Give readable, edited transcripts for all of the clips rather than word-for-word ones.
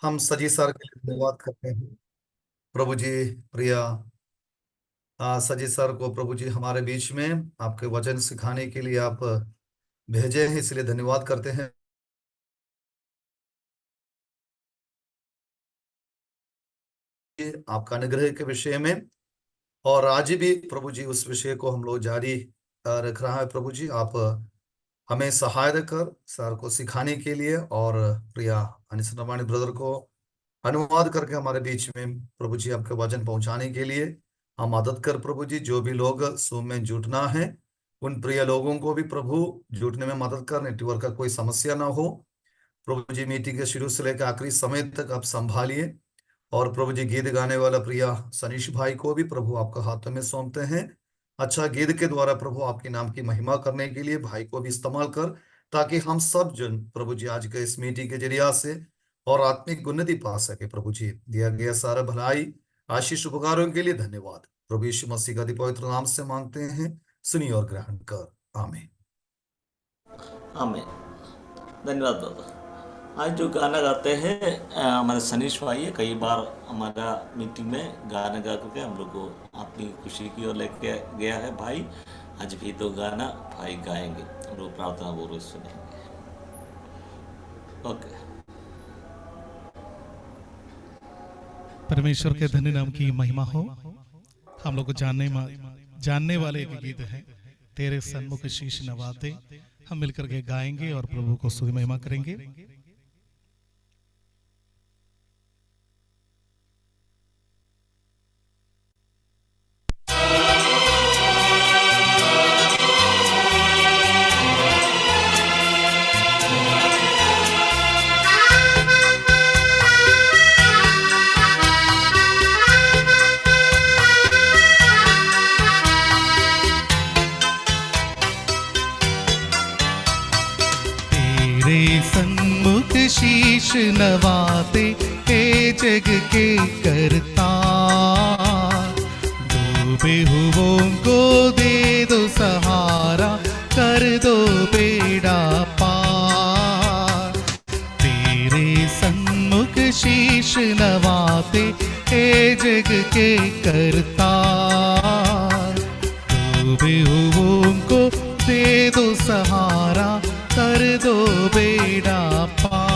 हम सजी सर के लिए धन्यवाद करते हैं प्रभु जी। प्रिया सजी सर को प्रभु जी हमारे बीच में आपके वचन सिखाने के लिए आप भेजे हैं, इसलिए धन्यवाद करते हैं आपका अनुग्रह के विषय में। और आज भी प्रभु जी उस विषय को हम लोग जारी रख रहा है। प्रभु जी आप हमें सहायता कर सर को सिखाने के लिए, और प्रिया अनिसरवाणी ब्रदर को अनुवाद करके हमारे बीच में प्रभु जी आपके वचन पहुंचाने के लिए हम मदद कर। प्रभु जी जो भी लोग सूम में जुटना है उन प्रिय लोगों को भी प्रभु जुटने में मदद कर, नेटवर्क का कोई समस्या ना हो। प्रभु जी मीटिंग के शुरू से लेकर आखिरी समय तक आप संभालिए। और प्रभु जी गीत गाने वाला प्रिया सनीश भाई को भी प्रभु आपका हाथों में सौंपते हैं। अच्छा गीत के द्वारा प्रभु आपके नाम की महिमा करने के लिए भाई को भी इस्तेमाल कर, ताकि हम सब जन प्रभु जी आज के इस मीटिंग के जरिया से और आत्मिक उन्नति पा सके। प्रभु जी दिया गया सारा भलाई आशीष उपकारों के लिए धन्यवाद। प्रभु यीशु मसीह का अति पवित्र नाम से मांगते हैं, सुनिए और ग्रहण कर। आमीन। आमीन। धन्यवाद दादा। आज जो गाना गाते हैं हमारे सनीश भाई है, कई बार हमारा मीटिंग में गाना गा करके हम लोग को अपनी खुशी की ओर लेके गया है भाई। आज भी दो गाना भाई गाएंगे, हम लोग प्रार्थना बोल सुनेंगे। ओके। परमेश्वर के धन्य नाम की महिमा हो। हम लोग को जानने वाले एक गीत है, तेरे सन्मुख शीश नवाते। हम मिलकर के गाएंगे और प्रभु को स्तुति महिमा करेंगे। सन्मुख शीश नवाते हे जग के करता, डूबे हुओं को दे दो सहारा, कर दो बेड़ा पार। तेरे सन्मुख शीश नवाते हे जग के करता, डूबे हुओं को दे दो सहारा, कर दो बेड़ा पार।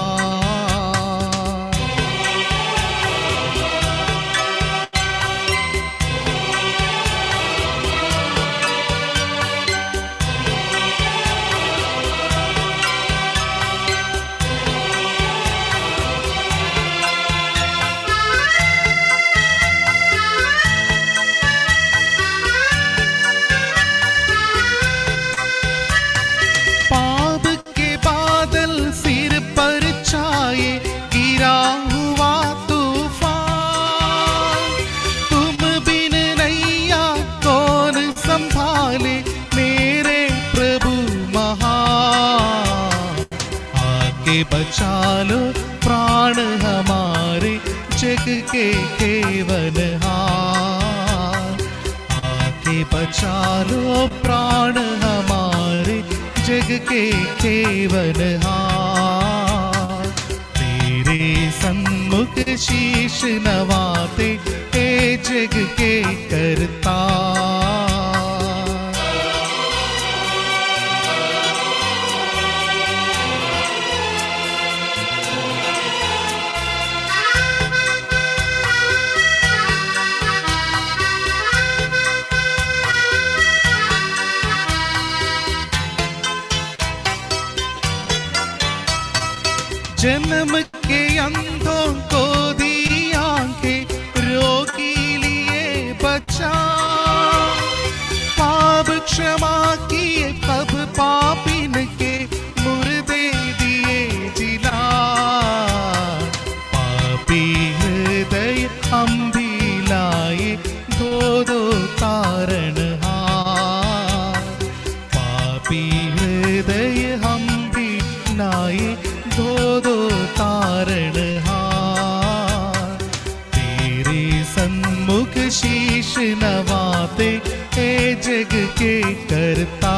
बचा लो प्राण हमारे जग के केवनहार, आके बचा लो प्राण हमारे जग के केवनहार। तेरे सन्मुख शीश नवाते हे जग के करता। जन्म के अंधों को दी आंखें, रोगी लिए बचा, पाप क्षमा किए कब पापिन के मुर्दे दिए जिला। पापी हृदय हम भी लाए दो दो तारणहार, पापी हृदय हम भी लाए दो दो तारणहार। तेरे सन्मुख शीश नवाते हे जग के करता।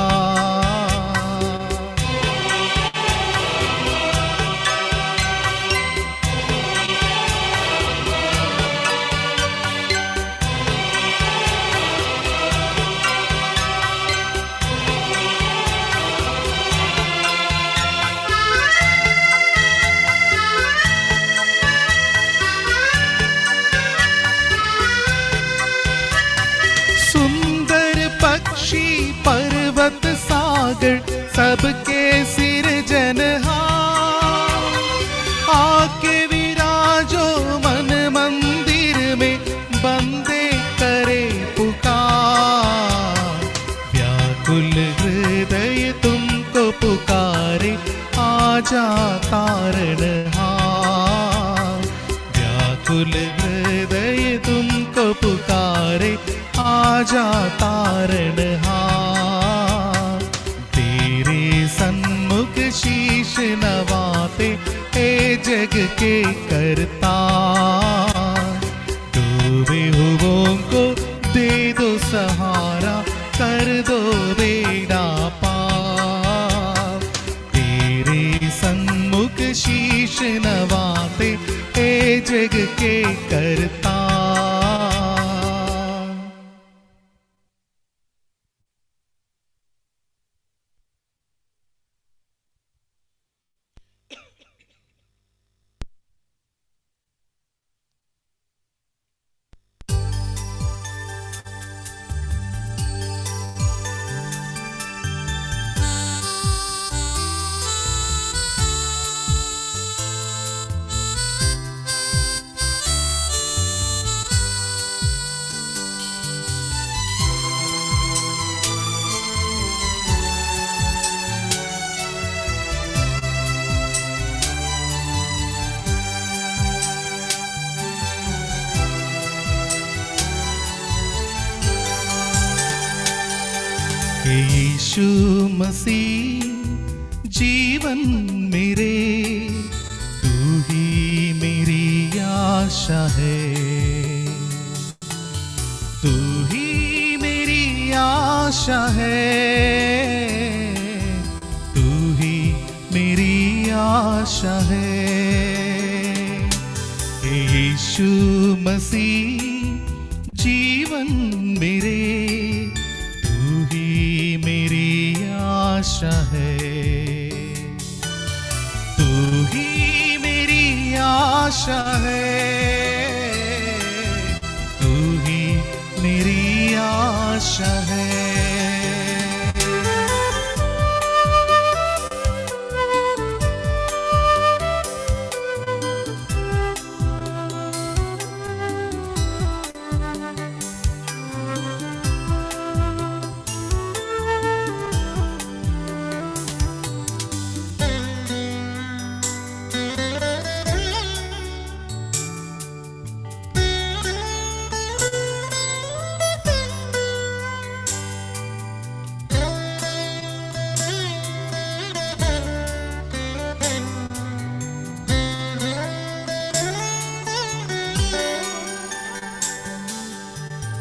सागर सबके सिरजनहार, आके विराजो मन मंदिर में बंदे करे पुकार। व्याकुल हृदय तुमको पुकारे आजा तारणहार। व्याकुल हृदय तुमको पुकारे आजा तारणहार। तेरे सन्मुख शीश नवाते हे जग के करतार। डूबे हुओं को दे दो सहारा, कर दो बेड़ा पार। तेरे सन्मुख शीश नवाते हे जग के करतार। यीशु मसीह जीवन मेरे, तू ही मेरी आशा है। तू ही मेरी आशा है, तू ही मेरी आशा है। यीशु मसीह जीवन मेरे, मेरी आशा है। तू ही मेरी आशा है, तू ही मेरी आशा है।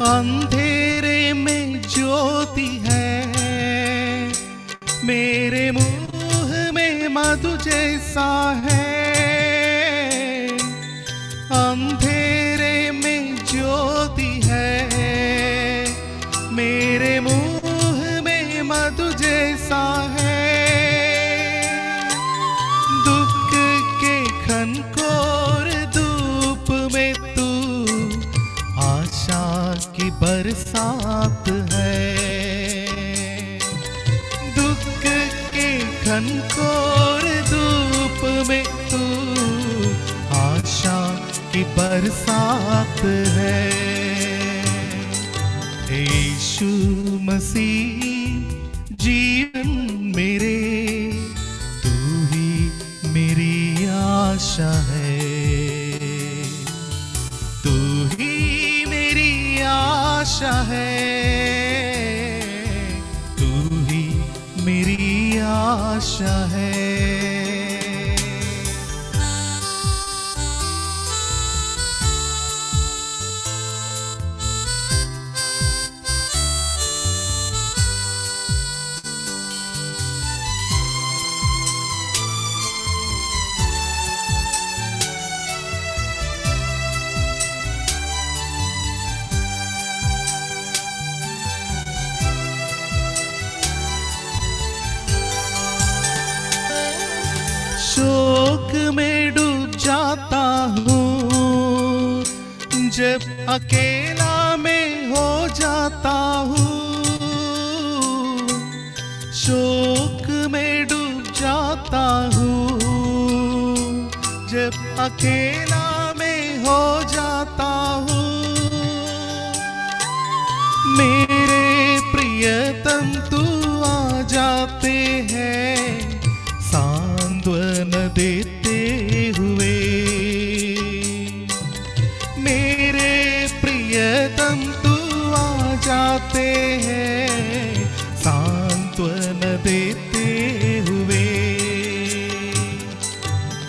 अंधेरे में ज्योति है, मेरे मुंह में मधु जैसा है। अंधेरे में ज्योति है, मेरे मुंह में मधु जैसा है। दुख के घनघोर धूप में तू आशा की बरसात है। दुख के घनघोर धूप में तू आशा की बरसात है। यीशु मसीह जीवन मेरे, तू ही मेरी आशा है। तू ही मेरी आशा है, तू ही मेरी आशा है। शोक में डूब जाता हूँ जब अकेला में हो जाता हूँ। शोक में डूब जाता हूँ, जब अकेला में हो जाता हूँ, मेरे प्रियतम तू आ जाते हैं सांत्वन देते हुए। मेरे प्रियतम तू आ जाते हैं सांत्वन देते हुए।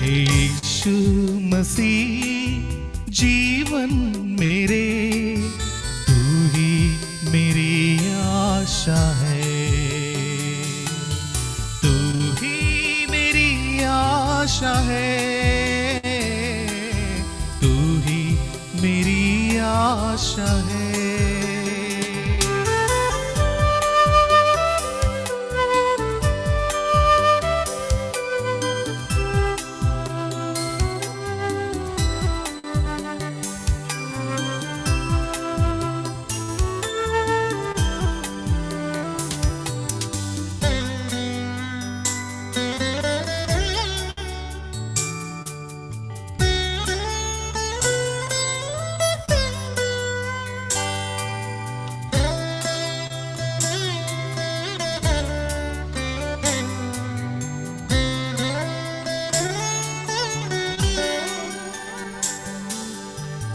यीशु मसीह जीवन मेरे, तू ही मेरी आशा है, तू ही मेरी आशा है, तू ही मेरी आशा है।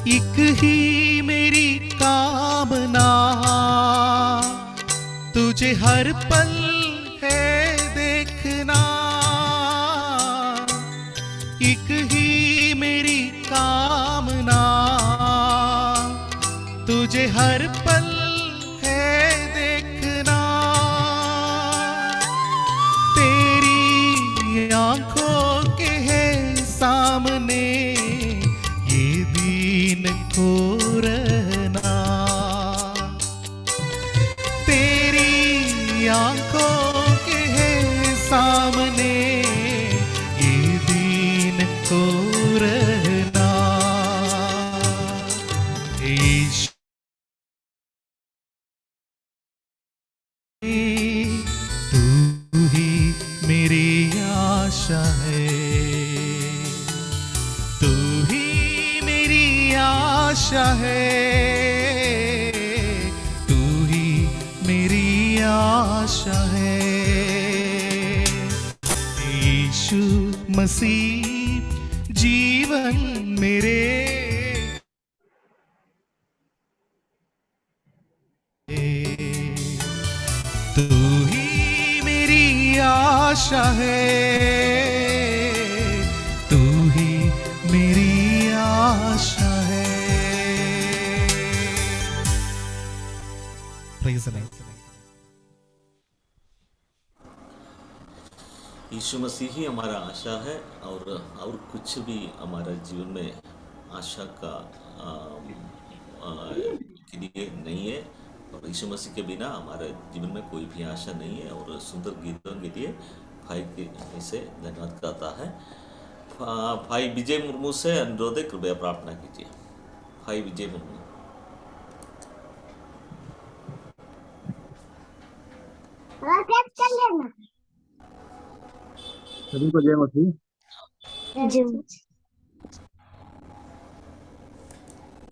एक ही मेरी कामना तुझे हर पल है देखना, एक ही मेरी कामना तुझे हर पल है देखना। तेरी आंखों के है सामने ये दीन को रहना, तेरी आंखों के है सामने ये दीन को रहना। यीशु तू ही मेरी आशा है, तू ही मेरी आशा है, तू ही मेरी आशा है। यीशु मसीह जीवन मेरे, तू ही मेरी आशा है, तू ही मेरी आशा है। Praise the Lord. यीशु मसीह ही हमारा आशा है, और कुछ भी हमारा जीवन में आशा का के लिए नहीं है। और यीशु मसीह के बिना हमारे जीवन में कोई भी आशा नहीं है। और सुंदर गीतों के लिए भाई के से धन्यवाद करता है। भाई विजय मुर्मू से अनुरोध है, कृपया प्रार्थना कीजिए। भाई विजय मुर्मू। सभी को जय मसीह।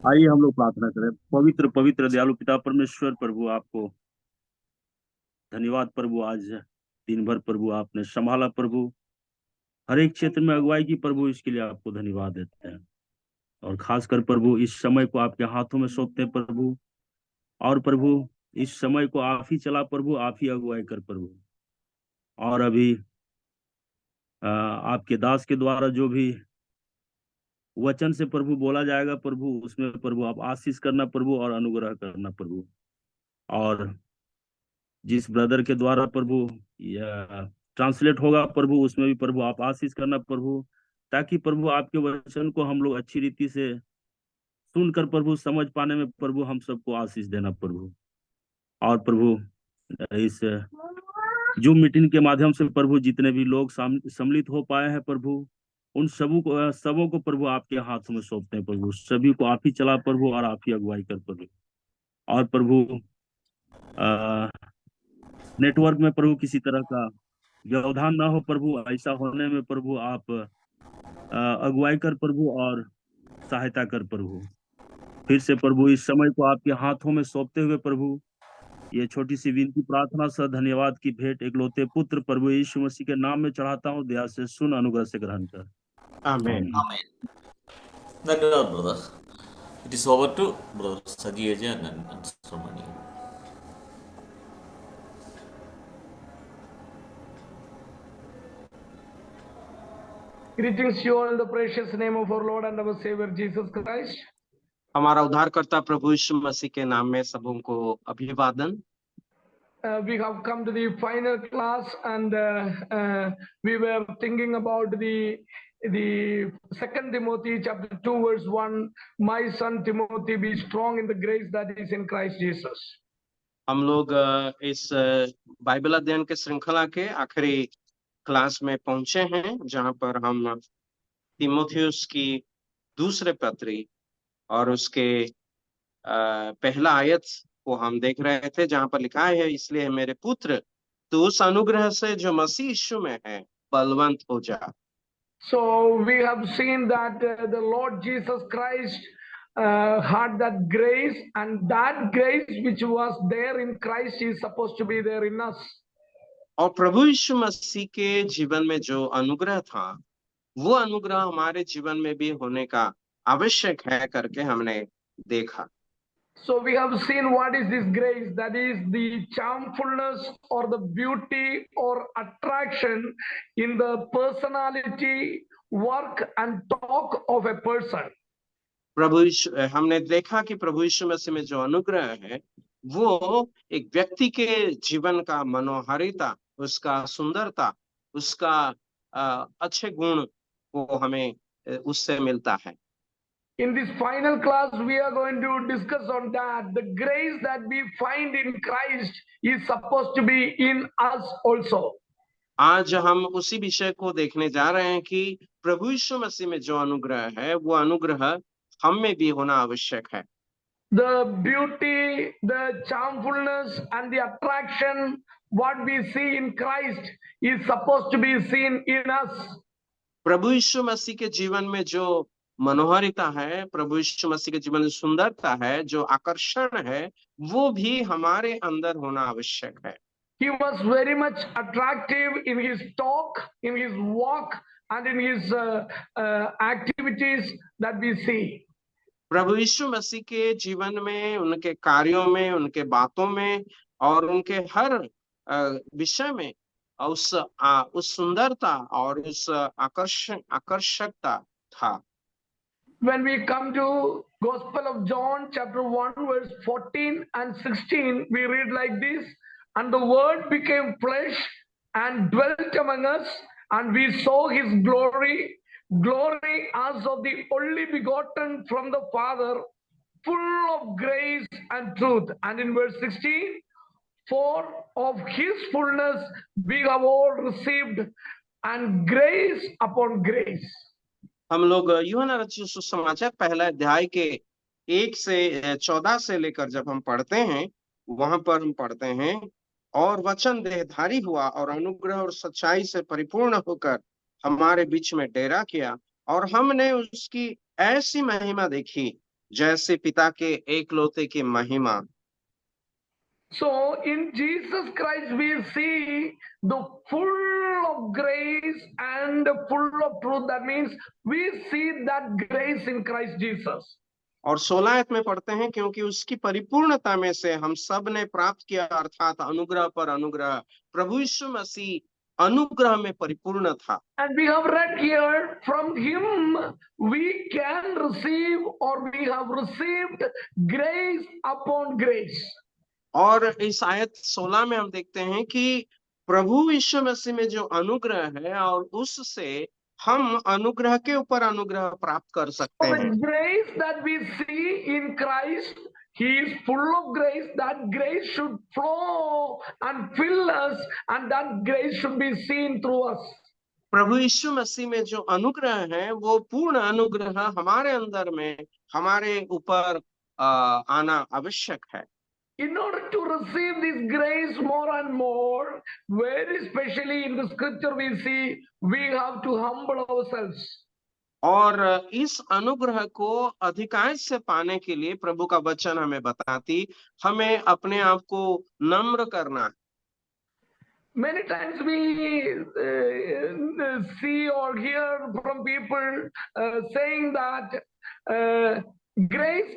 आइए हम लोग प्रार्थना करें। पवित्र पवित्र दयालु पिता परमेश्वर प्रभु, आपको धन्यवाद प्रभु। आज दिन भर प्रभु आपने संभाला प्रभु, हर एक क्षेत्र में अगुवाई की प्रभु, इसके लिए आपको धन्यवाद देते हैं। और खासकर प्रभु इस समय को आपके हाथों में सौंपते हैं प्रभु। और प्रभु इस समय को आप ही चला प्रभु, आप ही अगुवाई कर प्रभु। और अभी आपके दास के द्वारा जो भी वचन से प्रभु बोला जाएगा प्रभु, उसमें प्रभु आप आशीष करना प्रभु और अनुग्रह करना प्रभु। और जिस ब्रदर के द्वारा प्रभु यह ट्रांसलेट होगा प्रभु, उसमें भी प्रभु आप आशीष करना प्रभु, ताकि प्रभु आपके वचन को हम लोग अच्छी रीति से सुनकर प्रभु समझ पाने में प्रभु हम सबको आशीष देना प्रभु। और प्रभु इस जूम मीटिंग के माध्यम से प्रभु जितने भी लोग सम्मिलित हो पाए हैं प्रभु, उन सबों को प्रभु आपके हाथों में सौंपते हैं प्रभु। सभी को आप ही चला प्रभु और आप ही अगुवाई कर प्रभु। और प्रभु नेटवर्क में प्रभु किसी तरह का व्यवधान ना हो प्रभु। ऐसा होने में प्रभु आप अगुवाई कर प्रभु और सहायता कर प्रभु। फिर से प्रभु इस समय को आपके हाथों में सौंपते हुए प्रभु ये छोटी सी विनती प्रार्थना सह धन्यवाद की भेंट इकलौते पुत्र प्रभु यीशु मसीह के नाम में चढ़ाता हूँ। दया से सुन, अनुग्रह से ग्रहण कर। आमीन। Amen. धन्यवाद brother. It is over to brother Saji Ajan and Sumani. Greetings to you all in the precious name of our Lord and our Savior Jesus Christ. हमारा उद्धारकर्ता प्रभु यीशु मसीह के नाम में सबों को अभिवादन। We have come to the final class, and we were thinking about the 2 Timothy chapter 2 verse 1. My son Timothy, be strong in the grace that is in Christ Jesus. हम लोग इस बाइबल अध्ययन के श्रृंखला के आखिरी क्लास में पहुंचे हैं, जहां पर हम तिमोथियुस की दूसरे पत्री और उसके पहला आयत को हम देख रहे थे, जहां पर लिखा है, इसलिए मेरे पुत्र तो उस अनुग्रह से जो मसीह यीशु में है बलवंत हो जा। So we have seen that the Lord Jesus Christ had that grace, and that grace which was there in Christ is supposed to be there in us. और प्रभु यीशु मसीह के जीवन में जो अनुग्रह था, वो अनुग्रह हमारे जीवन में भी होने का आवश्यक है करके हमने देखा। So we have seen what is this grace, that is the charmfulness or the beauty or attraction in the personality, work and talk of a person. हमने देखा कि प्रभु यीशु मसीह में जो अनुग्रह है वो एक व्यक्ति के जीवन का मनोहारिता, उसका सुंदरता, उसका अच्छे गुण को हमें उससे मिलता है। In this final class, we are going to discuss on that. The grace that we find in Christ is supposed to be in us also. आज हम उसी विषय को देखने जा रहे हैं कि प्रभु यीशु मसीह में जो अनुग्रह है वो अनुग्रह हम में भी होना आवश्यक है। The beauty, the charmfulness and the attraction, what we see in Christ is supposed to be seen in us. प्रभु यीशु मसीह के जीवन में जो मनोहारिता है, प्रभु यीशु मसीह के जीवन में सुंदरता है, जो आकर्षण है, वो भी हमारे अंदर होना आवश्यक है। He was very much attractive in his talk, in his walk, and in his activities that we see. प्रभु यीशु मसीह के जीवन में, उनके कार्यों में, उनके बातों में और उनके हर विषय में उस सुंदरता और उस आकर्षकता था। When we come to Gospel of John chapter 1 verse 14 and 16, we read like this: and the word became flesh and dwelt among us, and we saw his glory, glory as of the only begotten from the Father, full of grace and truth. And in verse 16, for of his fullness we have all received, and grace upon grace. हम लोग यूहन्ना रचित सुसमाचार पहला अध्याय के 1 से 14 से लेकर जब हम पढ़ते हैं, वहां पर हम पढ़ते हैं, और वचन देहधारी हुआ और अनुग्रह और सच्चाई से परिपूर्ण होकर हमारे बीच में डेरा किया, और हमने उसकी ऐसी महिमा देखी जैसे पिता के एकलौते की महिमा। So in Jesus Christ we see the full of grace and full of truth. That means we see that grace in Christ Jesus. और 16 में पढ़ते हैं, क्योंकि उसकी परिपूर्णता में से हम सब ने प्राप्त किया, अर्थात अनुग्रह पर अनुग्रह। प्रभु यीशु मसीह अनुग्रह में परिपूर्ण था। And we have read here, from him we can receive, or we have received grace upon grace. और इस आयत 16 में हम देखते हैं कि प्रभु यीशु मसीह में जो अनुग्रह है और उससे हम अनुग्रह के ऊपर अनुग्रह प्राप्त कर सकते So हैं। the grace that we see in Christ, he is full of grace. That grace should flow and fill us, and that grace should be seen through us. प्रभु यीशु मसीह में जो अनुग्रह है वो पूर्ण अनुग्रह हमारे अंदर में, हमारे ऊपर आना आवश्यक है। In order to receive this grace more and more, very specially in the scripture we see, we have to humble ourselves. और इस अनुग्रह को अधिकांश से पाने के लिए प्रभु का वचन हमें बताती हमें अपने आप को नम्र करना है। Many times we see or hear from people saying that grace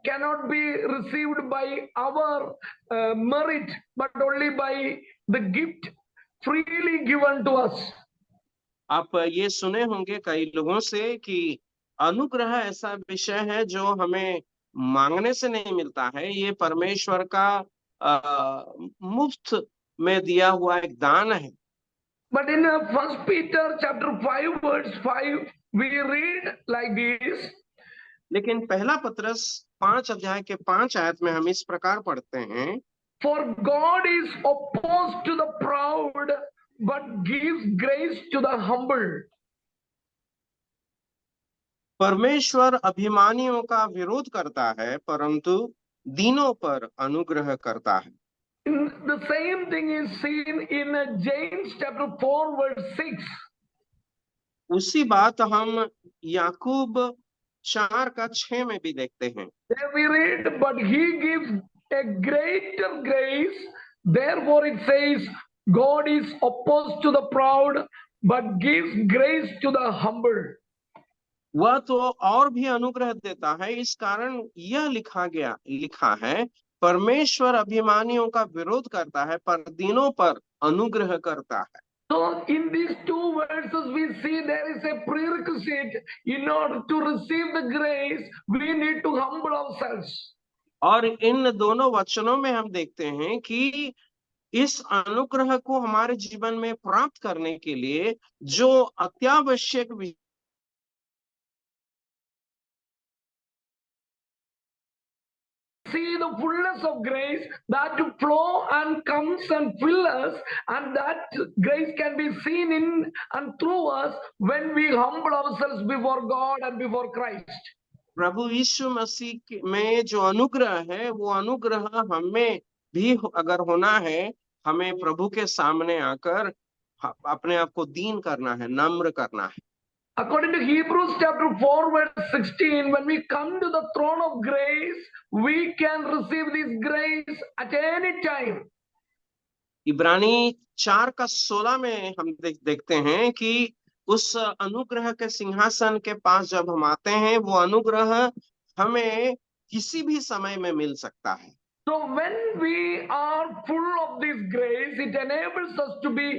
cannot be received by our merit, but only by the gift freely given to us. आप ये सुने होंगे कई लोगों से कि अनुग्रह ऐसा विषय है जो हमें मांगने से नहीं मिलता है, ये परमेश्वर का मुफ्त में दिया हुआ एक दान है। But in 1 Peter chapter 5 verse 5 we read like this. लेकिन पहला पत्रस 5 अध्याय के 5 आयत में हम इस प्रकार पढ़ते हैं, For God is opposed to the proud, but gives grace to the humble. परमेश्वर अभिमानियों का विरोध करता है परंतु दीनों पर अनुग्रह करता है। The same thing is seen in James chapter 4 verse 6. उसी बात हम याकूब 4:6 में भी देखते हैं। There we read, but he gives a greater grace. Therefore it says, God is opposed to the proud, but gives grace to the humble. वह तो और भी अनुग्रह देता है, इस कारण यह लिखा है, परमेश्वर अभिमानियों का विरोध करता है पर दीनों पर अनुग्रह करता है। So in these two verses we see there is a prerequisite. In order to receive the grace, we need to humble ourselves. और इन दोनों वचनों में हम देखते हैं कि इस अनुग्रह को हमारे जीवन में प्राप्त करने के लिए जो अत्यावश्यक See the fullness of grace that to flow and comes and fill us, and that grace can be seen in and through us when we humble ourselves before God and before Christ. प्रभु यीशु मसीह में जो अनुग्रह है वो अनुग्रह हमें भी अगर होना है, हमें प्रभु के सामने आकर अपने आप को दीन करना है, नम्र करना है। According to Hebrews chapter 4 verse 16, when we come to the throne of grace, we can receive this grace at any time. इब्रानी 4:16 में हम देखते हैं कि उस अनुग्रह के सिंहासन के पास जब हम आते हैं, वो अनुग्रह हमें किसी भी समय में मिल सकता है। So when we are full of this grace, it enables us to be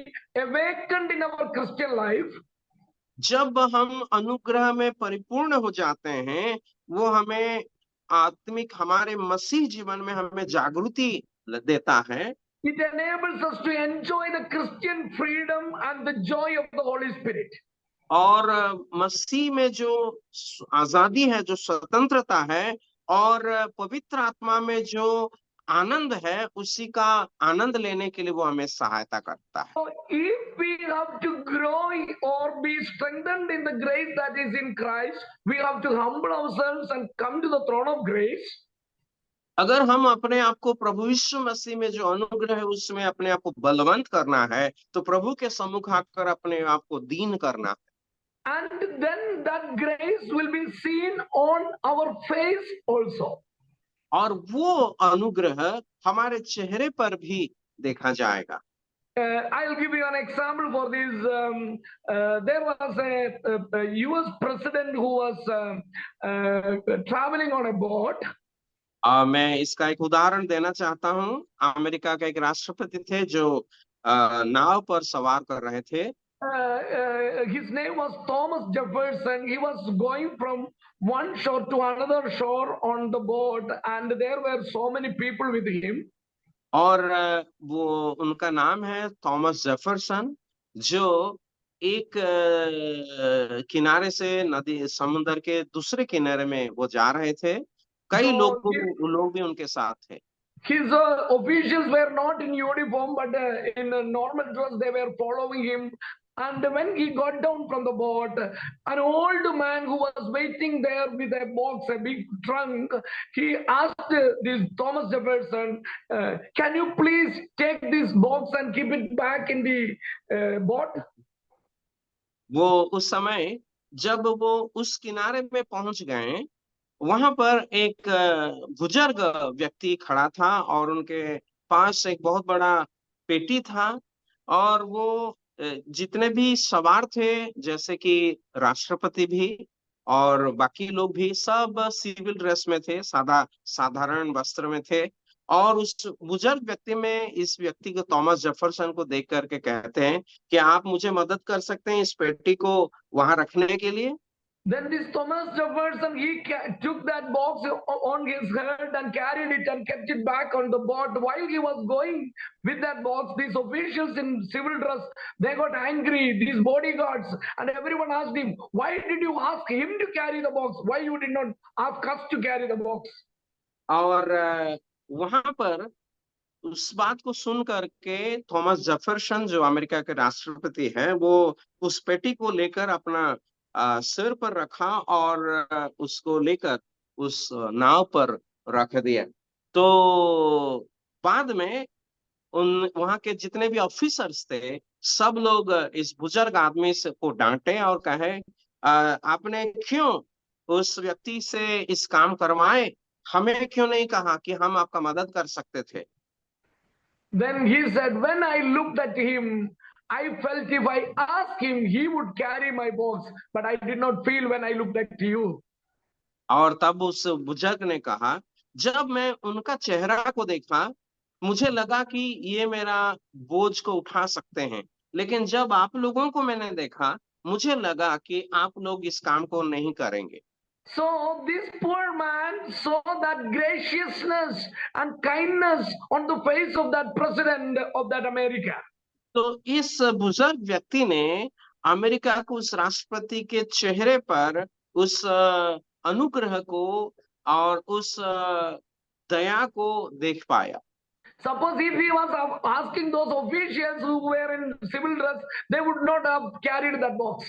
awakened in our Christian life. जब हम अनुग्रह में परिपूर्ण हो जाते हैं, वो हमें आत्मिक हमारे मसीह जीवन में हमें जागृति देता है। It enables us to enjoy the Christian freedom and the joy of the Holy Spirit. और मसीह में जो आजादी है, जो स्वतंत्रता है, और पवित्र आत्मा में जो आनंद है, उसी का आनंद लेने के लिए वो हमें सहायता करता है। So if we have to grow or be strengthened in the grace that is in Christ, we have to humble ourselves and come to the throne of grace. अगर हम अपने आप को प्रभु यीशु मसीह में जो अनुग्रह है उसमें अपने आप को बलवंत करना है, तो प्रभु के सम्मुख आकर अपने आप को दीन करना है। And then that grace will be seen on our face also. और वो अनुग्रह हमारे चेहरे पर भी देखा जाएगा। I'll give you an example for this. There was a US president who was traveling on a boat. मैं इसका एक उदाहरण देना चाहता हूँ। अमेरिका का एक राष्ट्रपति थे जो नाव पर सवार कर रहे थे। His name was Thomas Jefferson. He was going from one shore to another shore on the boat, and there were so many people with him. और वो उनका नाम है थॉमस जेफरसन, जो एक किनारे से नदी समुद्र के दूसरे किनारे में वो जा रहे थे। कई लोग भी उनके साथ थे। His officials were not in uniform, but in normal dress. They were following him And when he got down from the boat, an old man who was waiting there with a box, a big trunk, he asked this Thomas Jefferson, can you please take this box and keep it back in the boat? वो उस समय जब वो उस किनारे में पहुंच गए, वहां पर एक बुजुर्ग व्यक्ति खड़ा था और उनके पास एक बहुत बड़ा पेटी था। और वो जितने भी सवार थे, जैसे कि राष्ट्रपति भी और बाकी लोग भी, सब सिविल ड्रेस में थे, साधारण वस्त्र में थे। और उस बुजुर्ग व्यक्ति में इस व्यक्ति को, थॉमस जेफरसन को देख करके कहते हैं कि आप मुझे मदद कर सकते हैं इस पेटी को वहां रखने के लिए। Then this Thomas Jefferson, he took that box on his head and carried it and kept it back on the boat. While he was going with that box, these officials in civil dress, they got angry, these bodyguards, and everyone asked him, why did you ask him to carry the box? Why you did not ask us to carry the box? और वहां पर उस बात को सुन करके Thomas Jefferson, जो America के राष्ट्रपति हैं, वो उस पेटी को लेकर अपना सिर पर रखा और उसको लेकर उस नाव पर रख दिया। तो बाद में उन वहां के जितने भी ऑफिसर्स थे, सब लोग इस बुजुर्ग आदमी से को डांटे और कहे, आपने क्यों उस व्यक्ति से इस काम करवाए, हमें क्यों नहीं कहा कि हम आपका मदद कर सकते थे। Then he said, when I looked at him, I felt if I asked him, he would carry my box, but I did not feel when I looked at you. और तब उस बुजुर्ग ने कहा, जब मैं उनका चेहरा को देखा, मुझे लगा कि ये मेरा बोझ को उठा सकते हैं, लेकिन जब आप लोगों को मैंने देखा, मुझे लगा कि आप लोग इस काम को नहीं करेंगे। So this poor man saw that graciousness and kindness on the face of that president of that America. तो इस बुजुर्ग व्यक्ति ने अमेरिका के उस राष्ट्रपति के चेहरे पर उस अनुग्रह को और उस दया को देख पाया। Suppose if he was asking those officials who were in civil dress, they would not have carried that box.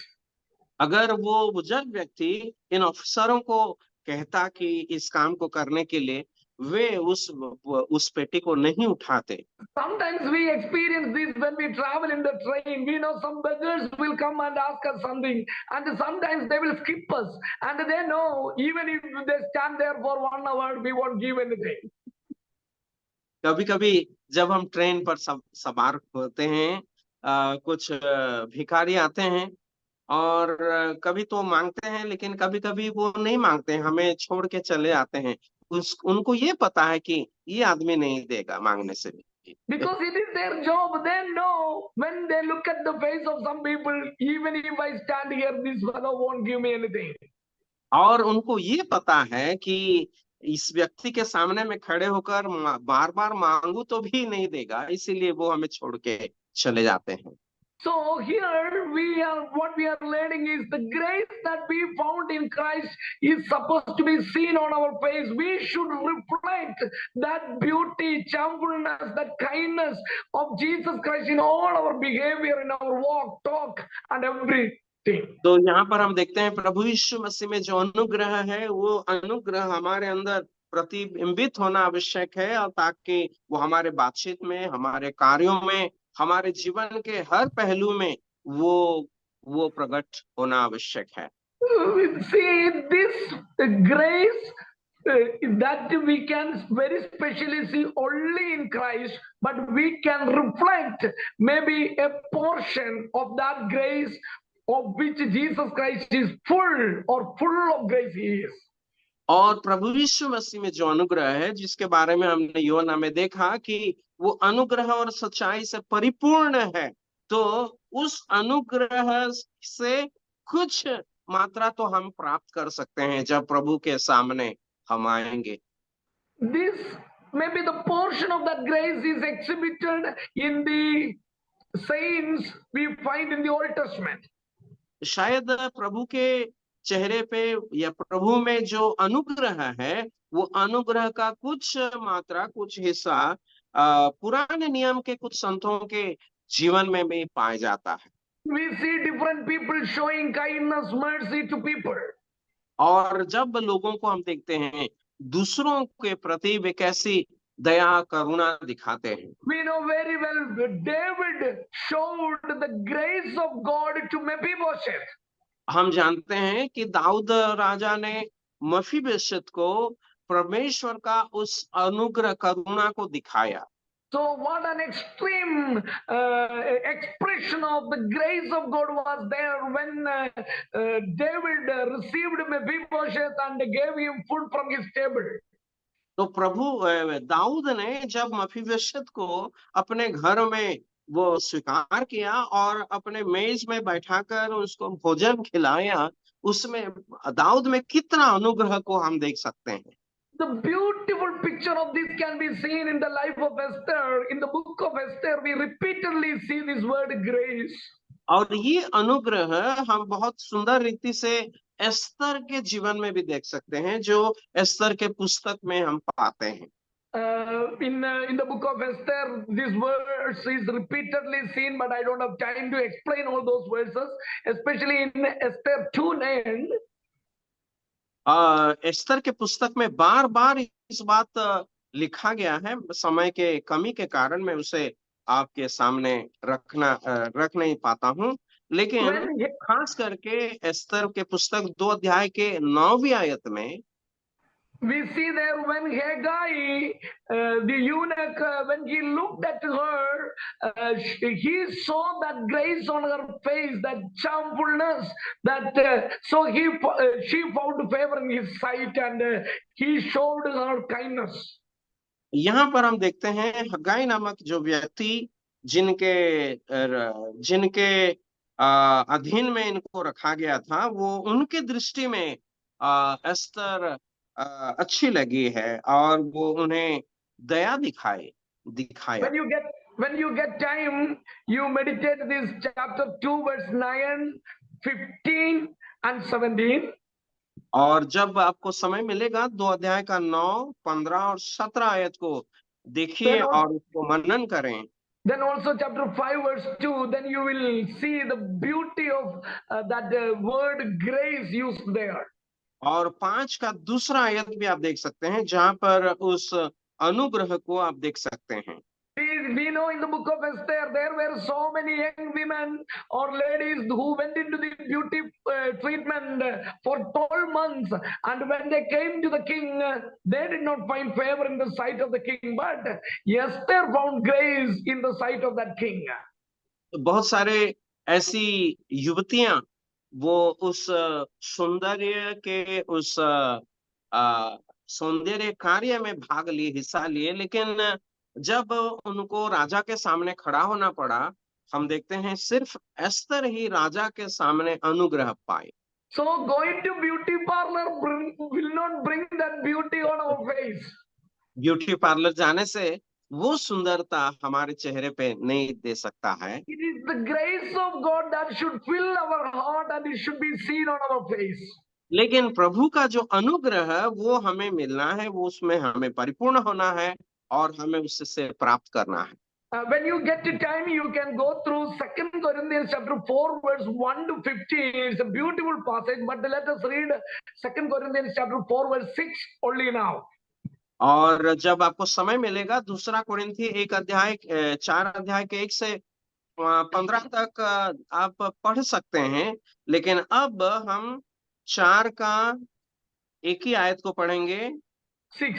अगर वो बुजुर्ग व्यक्ति इन अफसरों को कहता कि इस काम को करने के लिए, वे उस पेटी को नहीं उठाते। Sometimes we experience this when we travel in the train. We know some beggars will come and ask us something, and sometimes they will skip us, and they know even if they stand there for 1 hour, we won't give anything. कभी कभी जब हम train पर सवार होते हैं, कुछ भिखारी आते हैं और कभी तो मांगते हैं, लेकिन कभी कभी वो नहीं मांगते हैं, हमें छोड़ के चले आते हैं। उनको ये पता है कि ये आदमी नहीं देगा मांगने से भी। Because it is their job. They know when they look at the face of some people, even if I stand here, this fellow won't give me anything. और उनको ये पता है कि इस व्यक्ति के सामने में खड़े होकर बार बार मांगू तो भी नहीं देगा, इसीलिए वो हमें छोड़ के चले जाते हैं। So here what we are learning is the grace that we found in Christ is supposed to be seen on our face. We should reflect that beauty, cheerfulness, that kindness of Jesus Christ in all our behavior, in our walk, talk, and everything. तो यहाँ पर हम देखते हैं प्रभु यीशु मसीह में जो अनुग्रह है, वो अनुग्रह हमारे अंदर प्रतिबिंबित होना आवश्यक है, और ताकि वो हमारे बातचीत में, हमारे कार्यों में, हमारे जीवन के हर पहलू में वो प्रकट होना आवश्यक है। See, this grace that we can very specially see only in Christ, but we can reflect maybe a portion of that grace of which Jesus Christ is full or full of grace he is. और प्रभु यीशु मसीह में जो अनुग्रह है, जिसके बारे में हमने यूहन्ना में देखा कि वो अनुग्रह और सच्चाई से परिपूर्ण है, तो उस अनुग्रह से कुछ मात्रा तो हम प्राप्त कर सकते हैं जब प्रभु के सामने हम आएंगे। This maybe the portion of that grace is exhibited in the saints we find in the Old Testament. शायद प्रभु के चेहरे पे या प्रभु में जो अनुग्रह है, वो अनुग्रह का कुछ मात्रा, कुछ हिस्सा पुराने नियम के कुछ संतों के जीवन में भी पाया जाता है। We see different people showing kindness, mercy to people. और जब लोगों को हम देखते हैं दूसरों के प्रति वे कैसी दया करुणा दिखाते हैं। We know very well David showed the grace of God to Mephibosheth. हम जानते हैं कि दाऊद राजा ने मफीबोशेत को परमेश्वर का उस अनुग्रह करुणा को दिखाया। So what an extreme expression of the grace of God was there when David received Mephibosheth and gave him food from his table. तो दाऊद ने जब मफीबोशेत को अपने घर में वो स्वीकार किया और अपने मेज में बैठाकर उसको भोजन खिलाया, उसमें दाऊद में कितना अनुग्रह को हम देख सकते हैं। The beautiful picture of this can be seen in the life of Esther. In the book of Esther, we repeatedly see this word grace. और ये अनुग्रह हम बहुत सुंदर रीति से एस्तर के जीवन में भी देख सकते हैं, जो एस्तर के पुस्तक में हम पाते हैं। In the book of Esther, this verse is repeatedly seen, but I don't have time to explain all those verses, especially in Esther 2:9. Esther के पुस्तक में बार बार इस बात लिखा गया है, समय के कमी के कारण मैं उसे आपके सामने रख नहीं पाता हूँ, लेकिन खास करके एस्तर के पुस्तक 2 अध्याय के 9वीं आयत में we see there when Haggai, the eunuch, when he looked at her, he saw that grace on her face, that charmfulness, that so she found favor in his sight, and he showed her kindness. यहाँ पर हम देखते हैं हग्गाई नामक जो व्यक्ति जिनके अधीन में इनको रखा गया था, वो उनके दृष्टि में एस्तर अच्छी लगी है और वो उन्हें दया दिखाया। When you get time, you meditate this chapter 2 verse 9, 15 and 17. और जब आपको समय मिलेगा 2 अध्याय का 9, 15 और 17 आयत को देखिए और उसको मनन करें। Then also chapter 5 verse 2, then you will see the beauty of that word grace used there. और 5 का दूसरा आयत भी आप देख सकते हैं, जहां पर उस अनुग्रह को आप देख सकते हैं। We know in the book of Esther there were so many young women or ladies who went into the beauty treatment for 12 months, and when they came to the king, they did not find favor in the sight of the king, but Esther found grace in the sight of that king. बहुत सारे ऐसी युवतियां वो उस सौंदर्य के उस सौंदर्य कार्य में हिस्सा लिए, लेकिन जब उनको राजा के सामने खड़ा होना पड़ा, हम देखते हैं सिर्फ एस्तर ही राजा के सामने अनुग्रह पाए। So going to beauty parlor will not bring that beauty on our face. Beauty parlour जाने से वो सुंदरता हमारे चेहरे पे नहीं दे सकता है। It is the grace of God that should fill our heart and it should be seen on our face. लेकिन प्रभु का जो अनुग्रह है वो हमें मिलना है, वो उसमें हमें परिपूर्ण होना है और हमें उससे प्राप्त करना है। When you get the time, you can go through 2 Corinthians chapter 4 verse 1 to 15. It's a beautiful passage, but let us read 2 Corinthians chapter 4 verse 6 only now. और जब आपको समय मिलेगा 2 कुरिन्थी 4 अध्याय के 1 से 15 तक आप पढ़ सकते हैं, लेकिन अब हम 4 का एक ही आयत को पढ़ेंगे। 6.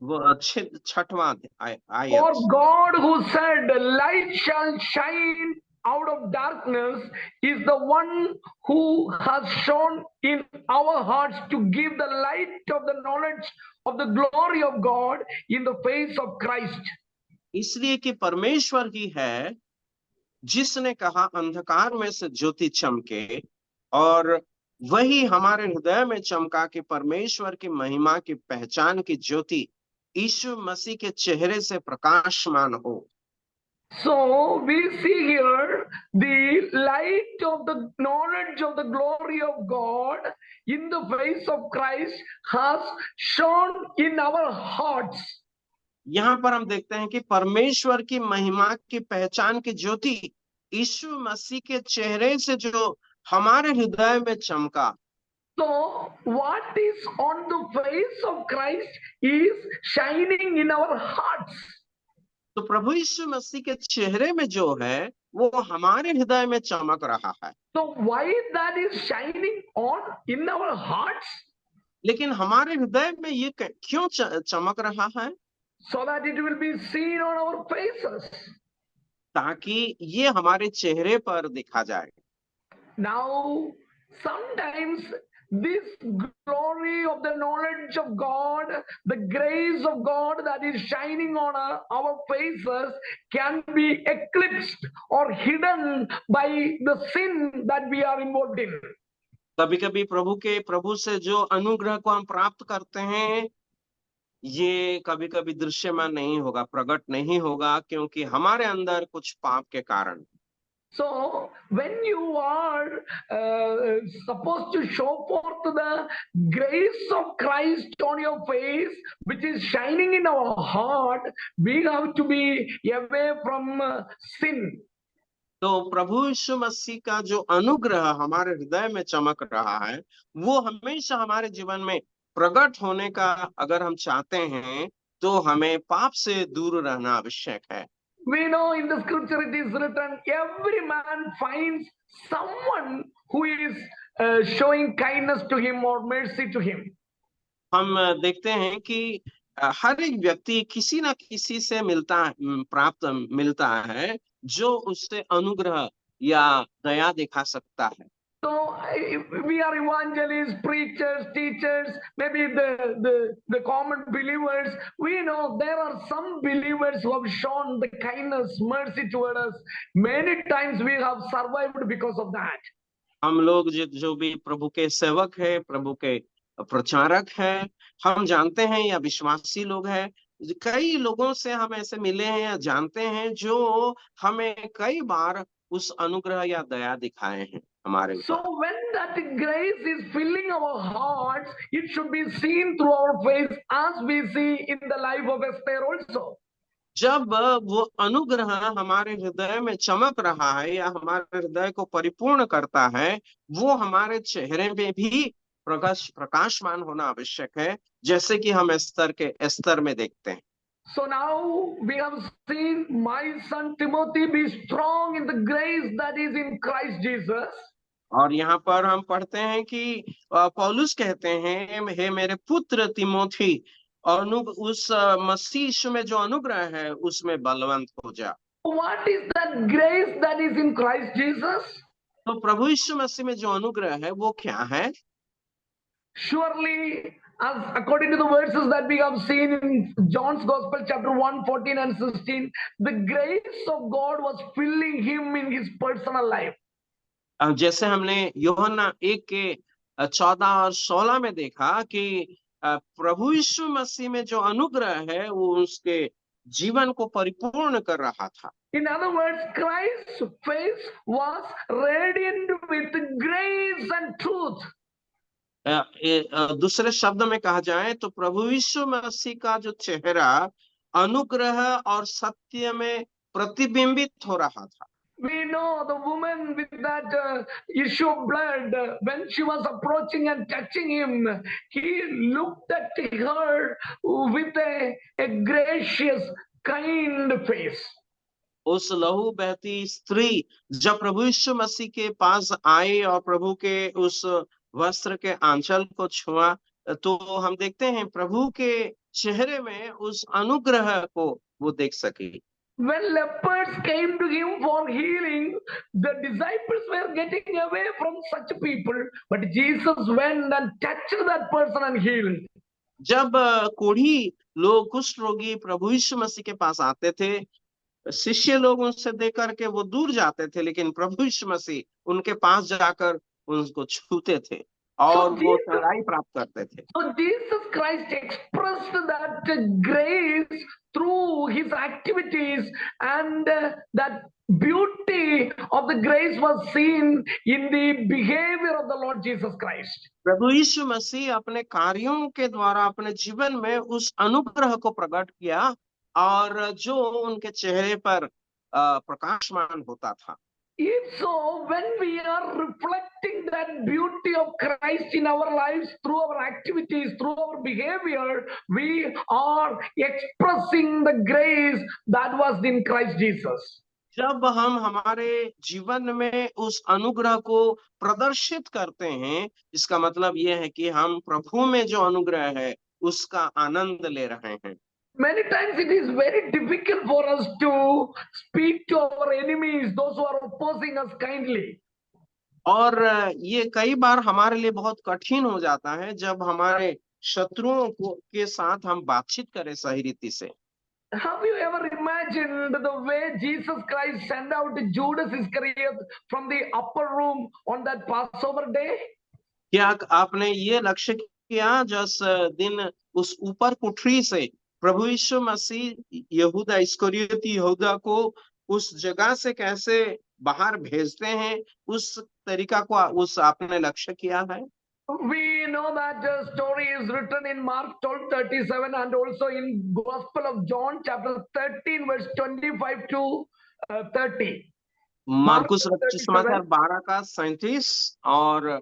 वो 6वां आयत। For God who said, light shall shine out of darkness, is the one who has shone in our hearts to give the light of the knowledge of the glory of God in the face of Christ. इसलिए कि परमेश्वर ही है जिसने कहा अंधकार में से ज्योति चमके, और वही हमारे हृदय में चमका कि परमेश्वर की महिमा की पहचान की ज्योति यीशु मसीह के चेहरे से प्रकाशमान हो। So we see here the light of the knowledge of the glory of God in the face of Christ has shone in our hearts. यहाँ पर हम देखते हैं कि परमेश्वर की महिमा की पहचान की ज्योति यीशु मसीह के चेहरे से जो हमारे हृदय में चमका। So, what is on the face of Christ is shining in our hearts. तो प्रभु यीशु मसीह के चेहरे में जो है वो हमारे हृदय में चमक रहा है। So, why that is shining on in our hearts? लेकिन हमारे हृदय में ये क्यों चमक रहा है? So that it will be seen on our faces. ताकि ये हमारे चेहरे पर दिखा जाए। Now, sometimes this glory of the knowledge of God, the grace of God that is shining on our faces can be eclipsed or hidden by the sin that we are involved in. कभी कभी प्रभु से जो अनुग्रह को हम प्राप्त करते हैं ये कभी कभी दृश्यमान नहीं होगा, प्रकट नहीं होगा, क्योंकि हमारे अंदर कुछ पाप के कारण। So when you are supposed to show forth the grace of Christ on your face, which is shining in our heart, we have to be away from sin. तो प्रभु यीशु मसीह का जो अनुग्रह हमारे हृदय में चमक रहा है वो हमेशा हमारे जीवन में प्रकट होने का अगर हम चाहते हैं तो हमें पाप से दूर रहना आवश्यक है। We know in the scripture it is written, every man finds someone who is showing kindness to him or mercy to him. हम देखते हैं कि हर एक व्यक्ति किसी ना किसी से मिलता है जो उससे अनुग्रह या दया दिखा सकता है। So we are evangelists, preachers, teachers, maybe the common believers. We know there are some believers who have shown the kindness, mercy toward us. Many times we have survived because of that. हम लोग जो भी प्रभु के सेवक है, प्रभु के प्रचारक है, हम जानते हैं या विश्वासी लोग हैं, कई लोगों से हम ऐसे मिले हैं या जानते हैं जो हमें कई बार उस अनुग्रह या दया दिखाए हैं हमारे ऊपर। So when that grace is filling our hearts, it should be seen through our face as we see in the life of Esther also. जब वो अनुग्रह हमारे हृदय में चमक रहा है या हमारे हृदय को परिपूर्ण करता है, वो हमारे चेहरे में भी प्रकाशमान होना आवश्यक है, जैसे कि हम एस्तर में देखते हैं। So now we have seen my son Timothy be strong in the grace that is in Christ Jesus. और यहाँ पर हम पढ़ते हैं कि पौलुस कहते हैं, हे मेरे पुत्र तिमोथी, उस मसीह यीशु में जो अनुग्रह है उसमें बलवंत हो जा। What is that grace that is in Christ Jesus? तो प्रभु यीशु मसीह में जो अनुग्रह है वो क्या है? Surely, as according to the verses that we have seen in John's Gospel, chapter 1, 14 and 16, the grace of God was filling him in his personal life. जैसे हमने यूहन्ना 1 के 14 और 16 में देखा कि प्रभु यीशु मसीह में जो अनुग्रह है वो उसके जीवन को परिपूर्ण कर रहा था। In other words, Christ's face was radiant with grace and truth. दूसरे शब्द में कहा जाए तो प्रभु यीशु मसीह का जो चेहरा अनुग्रह और सत्य में प्रतिबिंबित हो रहा था। We know the woman with that issue of blood, when she was approaching and touching him, he looked at her with a gracious, kind face. उस लहू बहती स्त्री जब प्रभु यीशु मसीह के पास आई और प्रभु के उस वस्त्र के आंचल को छुआ तो हम देखते हैं प्रभु के चेहरे में उस अनुग्रह को वो देख सकी। When lepers came to him for healing, the disciples were getting away from such people, but Jesus went and touched that person and healed. जब कोढ़ी लोग, कुष्ठ रोगी प्रभु यीशु मसीह के पास आते थे, शिष्य लोग उनसे देख करके वो दूर जाते थे, लेकिन प्रभु यीशु मसीह उनके पास जाकर उनको छूते थे और वो चंगाई प्राप्त करते थे। So Jesus Christ expressed that grace through his activities, and that beauty of the grace was seen in the behavior of the Lord Jesus Christ. प्रभु यीशु मसीह अपने कार्यों के द्वारा अपने जीवन में उस अनुग्रह को प्रकट किया और जो उनके चेहरे पर प्रकाशमान होता था। If so, when we are reflecting that beauty of Christ in our lives through our activities, through our behavior, we are expressing the grace that was in Christ Jesus. जब हम हमारे जीवन में उस अनुग्रह को प्रदर्शित करते हैं, इसका मतलब यह है कि हम प्रभु में जो अनुग्रह है उसका आनंद ले रहे हैं। Many times it is very difficult for us to speak to our enemies, those who are opposing us kindly. और ये कई बार हमारे लिए बहुत कठिन हो जाता है जब हमारे शत्रुओं को के साथ हम बातचीत करें सही रीति से। Have you ever imagined the way Jesus Christ sent out Judas Iscariot from the upper room on that Passover day? क्या आपने ये लक्ष्य किया जिस दिन उस ऊपर कुठरी से प्रभु यीशु मसीह यहूदा इस्करियोती यहूदा को उस जगह से कैसे बाहर भेजते हैं, उस तरीका को उस आपने लक्ष्य किया है? We know that the story is written in Mark 12:37 and also in Gospel of John chapter 13 verse 25 to 30. Marcus रचित समाचार 12 का 37 और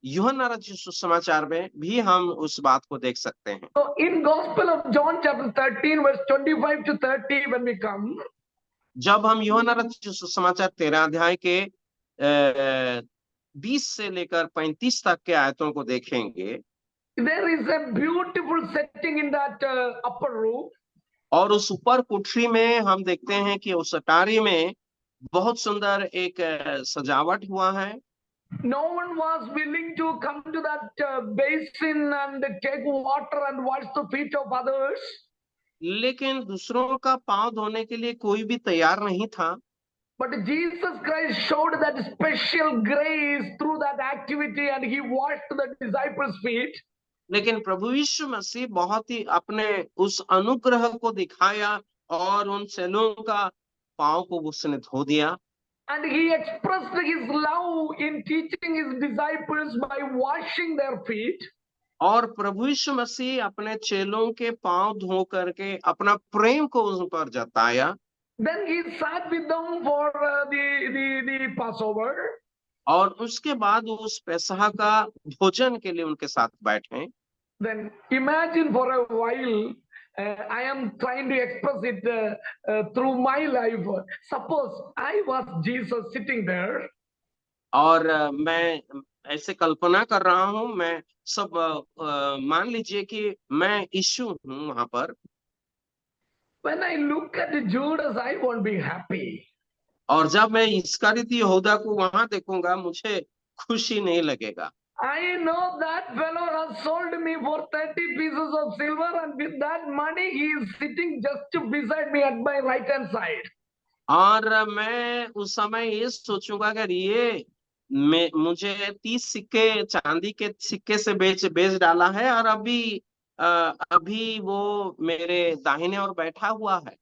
यूहन्ना रचित सुसमाचार में भी हम उस बात को देख सकते हैं। So in Gospel of John chapter 13 verse 25 to 30 when we come, जब हम यूहन्ना रचित सुसमाचार 13 अध्याय के 20 से लेकर 35 तक के आयतों को देखेंगे, there is a beautiful setting in that upper room. और उस ऊपर कुठरी में हम देखते हैं कि उस अटारी में बहुत सुंदर एक सजावट हुआ है। No one was willing to come to that basin and take water and wash the feet of others. लेकिन दूसरों का पांव धोने के लिए कोई भी तैयार नहीं था। But Jesus Christ showed that special grace through that activity and he washed the disciples' feet. लेकिन प्रभु यीशु मसीह बहुत ही अपने उस अनुग्रह को दिखाया और उन चेलों का पांव को उसने धो दिया। And he expressed his love in teaching his disciples by washing their feet. और प्रभु यीशु मसीह अपने चेलों के पांव धो करके अपना प्रेम को उन पर जताया। Then he sat with them for the Passover. और उसके बाद उस पेसहा का भोजन के लिए उनके साथ बैठे। Then imagine for a while, I am trying to express it through my life. Suppose I was Jesus sitting there. और मैं ऐसे कल्पना कर रहा हूँ, मैं सब मान लीजिए कि मैं यीशु हूँ वहां पर। When I look at Judas, I won't be happy. और जब मैं इस्करियोती यहूदा को वहां देखूंगा, मुझे खुशी नहीं लगेगा। I know that fellow has sold me for 30 pieces of silver, and with that money he is sitting just beside me at my right hand side. और मैं उस समय ये सोचूंगा अगर ये मुझे 30 सिक्के चांदी के सिक्के से बेच डाला है और अभी वो मेरे दाहिने ओर बैठा हुआ है।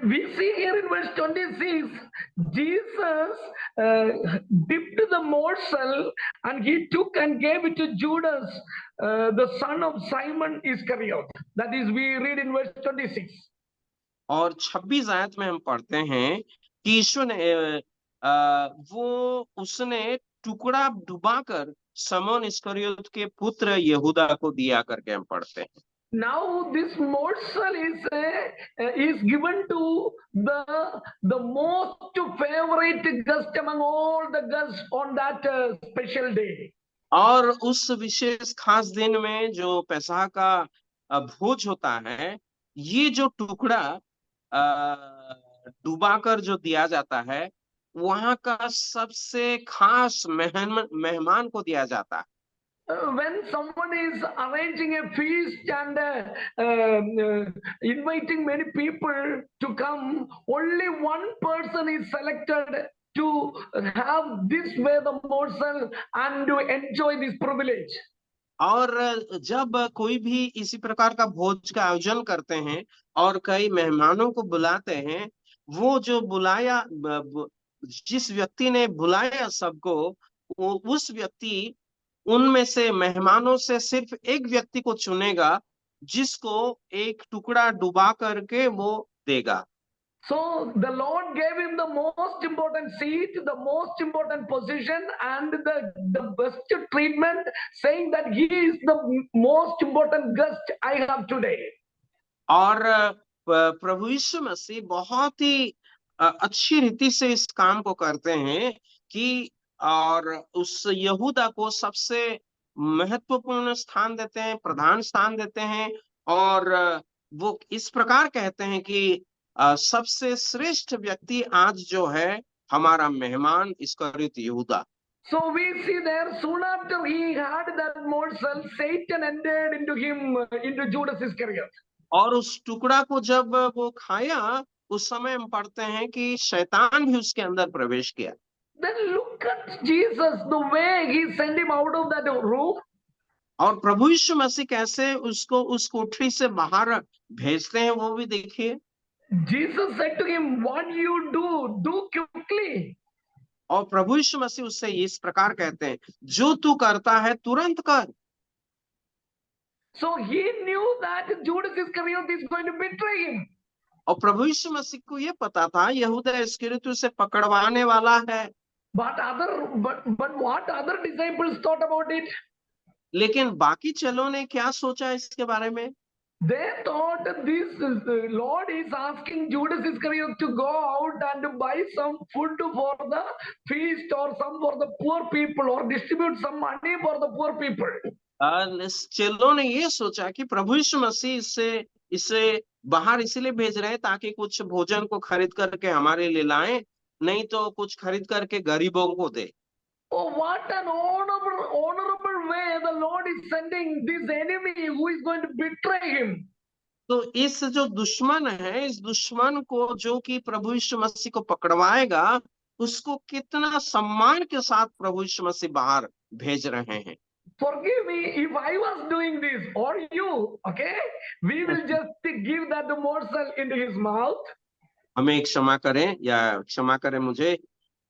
We see here in verse 26, Jesus dipped the morsel and he took and gave it to Judas, the son of Simon Iscariot. That is, we read in verse 26. और 26 आयत में हम पढ़ते हैं कि यीशु ने उसने टुकड़ा डुबाकर शमौन इस्करियोत के पुत्र यहूदा को दिया करके हम पढ़ते हैं। Now this morsel is given to the most favorite guest among all the guests on that special day. और उस विशेष खास दिन में जो पेसहा का भोज होता है, ये जो टुकड़ा डुबाकर जो दिया जाता है, वहां का सबसे खास मेहमान को दिया जाता है। When someone is arranging a feast and inviting many people to come, only one person is selected to have this way the morsel and to enjoy this privilege. और जब कोई भी इसी प्रकार का भोज का आयोजन करते हैं और कई मेहमानों को बुलाते हैं, वो जो बुलाया जिस व्यक्ति ने बुलाया सबको, उस व्यक्ति उनमें से मेहमानों से सिर्फ एक व्यक्ति को चुनेगा जिसको एक टुकड़ा डुबा करके वो देगा। So the Lord gave him the most important seat, the most important position, and the best treatment, saying that he is the most important guest I have today. और प्रभु यीशु मसीह बहुत ही अच्छी रीति से इस काम को करते हैं कि और उस यहूदा को सबसे महत्वपूर्ण स्थान देते हैं, प्रधान स्थान देते हैं, और वो इस प्रकार कहते हैं कि सबसे श्रेष्ठ व्यक्ति आज जो है हमारा मेहमान इस्करियोत यहूदा। So we see there, soon after he had that morsel, Satan entered into him, into Judas Iscariot. और उस टुकड़ा को जब वो खाया, उस समय हम पढ़ते हैं कि शैतान भी उसके अंदर प्रवेश किया। Then look at Jesus, the way he sent him out of that room. और प्रभु यीशु मसीह कैसे उसको उस कोठरी से बाहर भेजते हैं वो भी देखिए। Jesus said to him, what you do quickly. और प्रभु यीशु मसीह उससे इस प्रकार कहते हैं, जो तू करता है तुरंत कर। So he knew that Judas Iscariot is going to betray him. और प्रभु यीशु मसीह को ये पता था यहूदा इस्करियोत उसे पकड़वाने वाला है। But what other disciples thought about it? लेकिन बाकी चेलों ने क्या सोचा इसके बारे में? They thought this Lord is asking Judas Iscariot to go out and buy some food for the feast, or some for the poor people, or distribute some money for the poor people. चेलों ने ये सोचा कि प्रभु यीशु मसीह इसे बाहर इसलिए भेज रहे हैं ताकि कुछ भोजन को खरीद करके हमारे लिए लाएं, नहीं तो कुछ खरीद करके गरीबों को दे। Oh, what an honorable way the Lord is sending this enemy who is going to betray him. तो इस जो दुश्मन है, इस दुश्मन को जो कि प्रभु यीशु मसीह को पकड़वाएगा, उसको कितना सम्मान के साथ प्रभु यीशु मसीह बाहर भेज रहे हैं। Forgive me if I was doing this, or you, okay? We will just give that morsel into his mouth. हमें क्षमा करें, या क्षमा करें मुझे,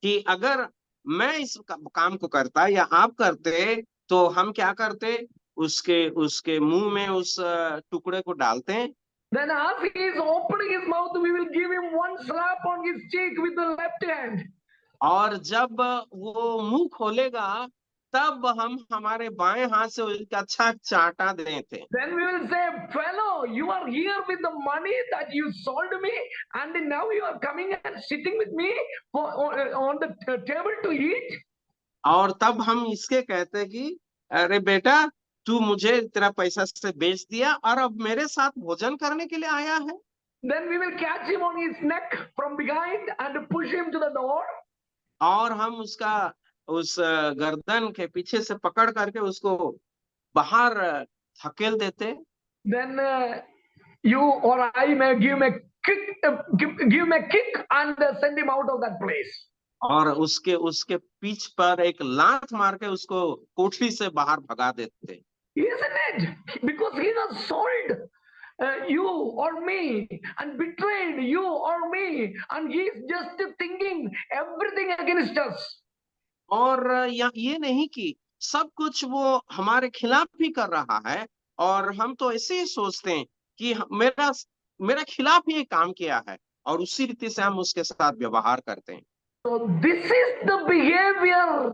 कि अगर मैं इस काम को करता या आप करते तो हम क्या करते, उसके मुंह में उस टुकड़े को डालते हैं। Then as he is opening his mouth, we will give him one slap on his cheek with the left hand. और जब वो मुंह खोलेगा तब हम हमारे बाएं हाथ से उसका अच्छा चाटा देते। Then we will say, fellow, you are here with the money that you sold me, and now you are coming and sitting with me on the table to eat. और तब हम इसके कहते कि अरे बेटा, तू मुझे तेरा पैसा से बेच दिया और अब मेरे साथ भोजन करने के लिए आया है। Then we will catch him on his neck from behind and push him to the door. और हम उसका उस गर्दन के पीछे से पकड़ करके उसको बाहर धकेल देते। Then you or I may give him a kick and send him out of that place. और उसके पीठ पर एक लात मार के उसको कोठरी से बाहर भगा देते। Isn't it? Because he has sold you or me and betrayed you or me, and he is just thinking everything against us. और ये नहीं कि सब कुछ वो हमारे खिलाफ भी कर रहा है, और हम तो ऐसे ही सोचते हैं कि मेरा खिलाफ ही काम किया है, और उसी रीति से हम उसके साथ व्यवहार करते हैं। So this is the behavior,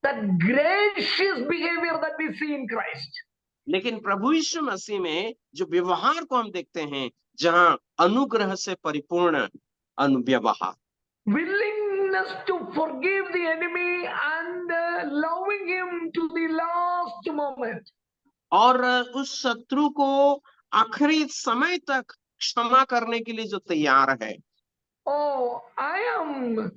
that gracious behavior that we see in Christ. लेकिन प्रभु यीशु मसीह में जो व्यवहार को हम देखते हैं, जहाँ अनुग्रह से परिपूर्ण व्यवहार, Willingness to forgive the enemy and loving him to the last moment. और उस शत्रु को आखिरी समय तक क्षमा करने के लिए जो तैयार है। Oh, I am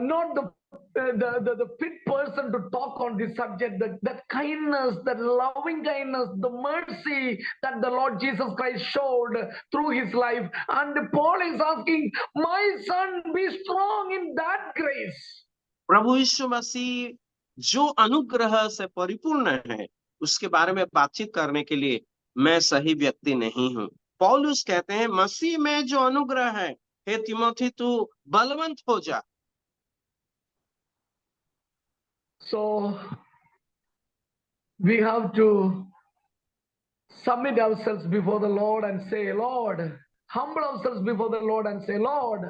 not the fit person to talk on this subject. That kindness, that loving kindness, the mercy that the Lord Jesus Christ showed through his life. And Paul is asking, my son, be strong in that grace. प्रभु यीशु मसीह जो अनुग्रह से परिपूर्ण है, उसके बारे में बातचीत करने के लिए मैं सही व्यक्ति नहीं हूँ। पौलुस कहते हैं, मसीह में जो अनुग्रह है, हे तिमोथी, तू बलवंत हो जा। So we have to submit ourselves before the Lord and say, Lord, humble ourselves before the Lord and say, Lord,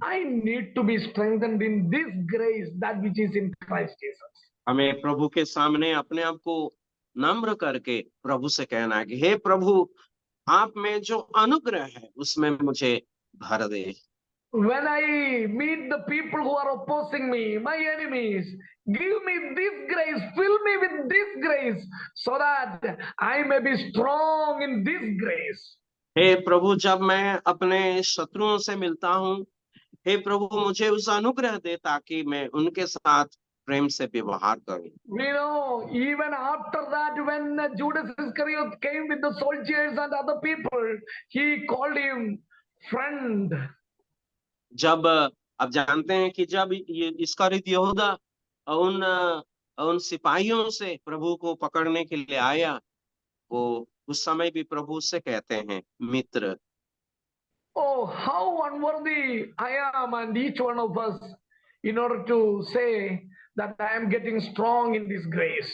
I need to be strengthened in this grace that which is in Christ Jesus. हमें प्रभु के सामने अपने आप को नम्र करके प्रभु से कहना है कि हे प्रभु, आप में जो अनुग्रह है उसमें मुझे भर दे। When I meet the people who are opposing me, my enemies, give me this grace, fill me with this grace, so that I may be strong in this grace. हे प्रभु, जब मैं अपने शत्रुओं से मिलता हूँ, हे प्रभु मुझे उस अनुग्रह दे ताकि मैं उनके साथ प्रेम से व्यवहार करूं। We know even after that, when Judas Iscariot came with the soldiers and other people, he called him friend. जब आप जानते हैं कि जब ये इस्करियोत यहूदा उन सिपाहियों से प्रभु को पकड़ने के लिए आया, वो उस समय भी प्रभु से कहते हैं मित्र। Oh, how unworthy I am, and each one of us, in order to say that I am getting strong in this grace.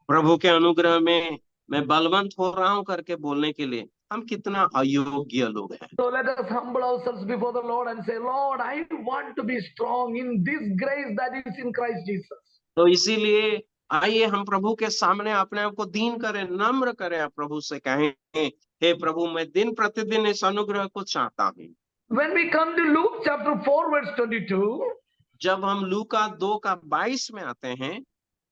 प्रभु के अनुग्रह में मैं बलवंत हो रहा हूं करके बोलने के लिए हम कितना अयोग्य लोग हैं। So let us humble ourselves before the Lord and say, Lord, I want to be strong in this grace that is in Christ Jesus. तो इसीलिए आइए हम प्रभु के सामने अपने आप को दीन करें, नम्र करें, प्रभु से कहें, हे प्रभु, मैं दिन प्रतिदिन इस अनुग्रह को चाहता हूँ। When we come to Luke chapter 4 verse 22, जब हम लूका 2:22 में आते हैं,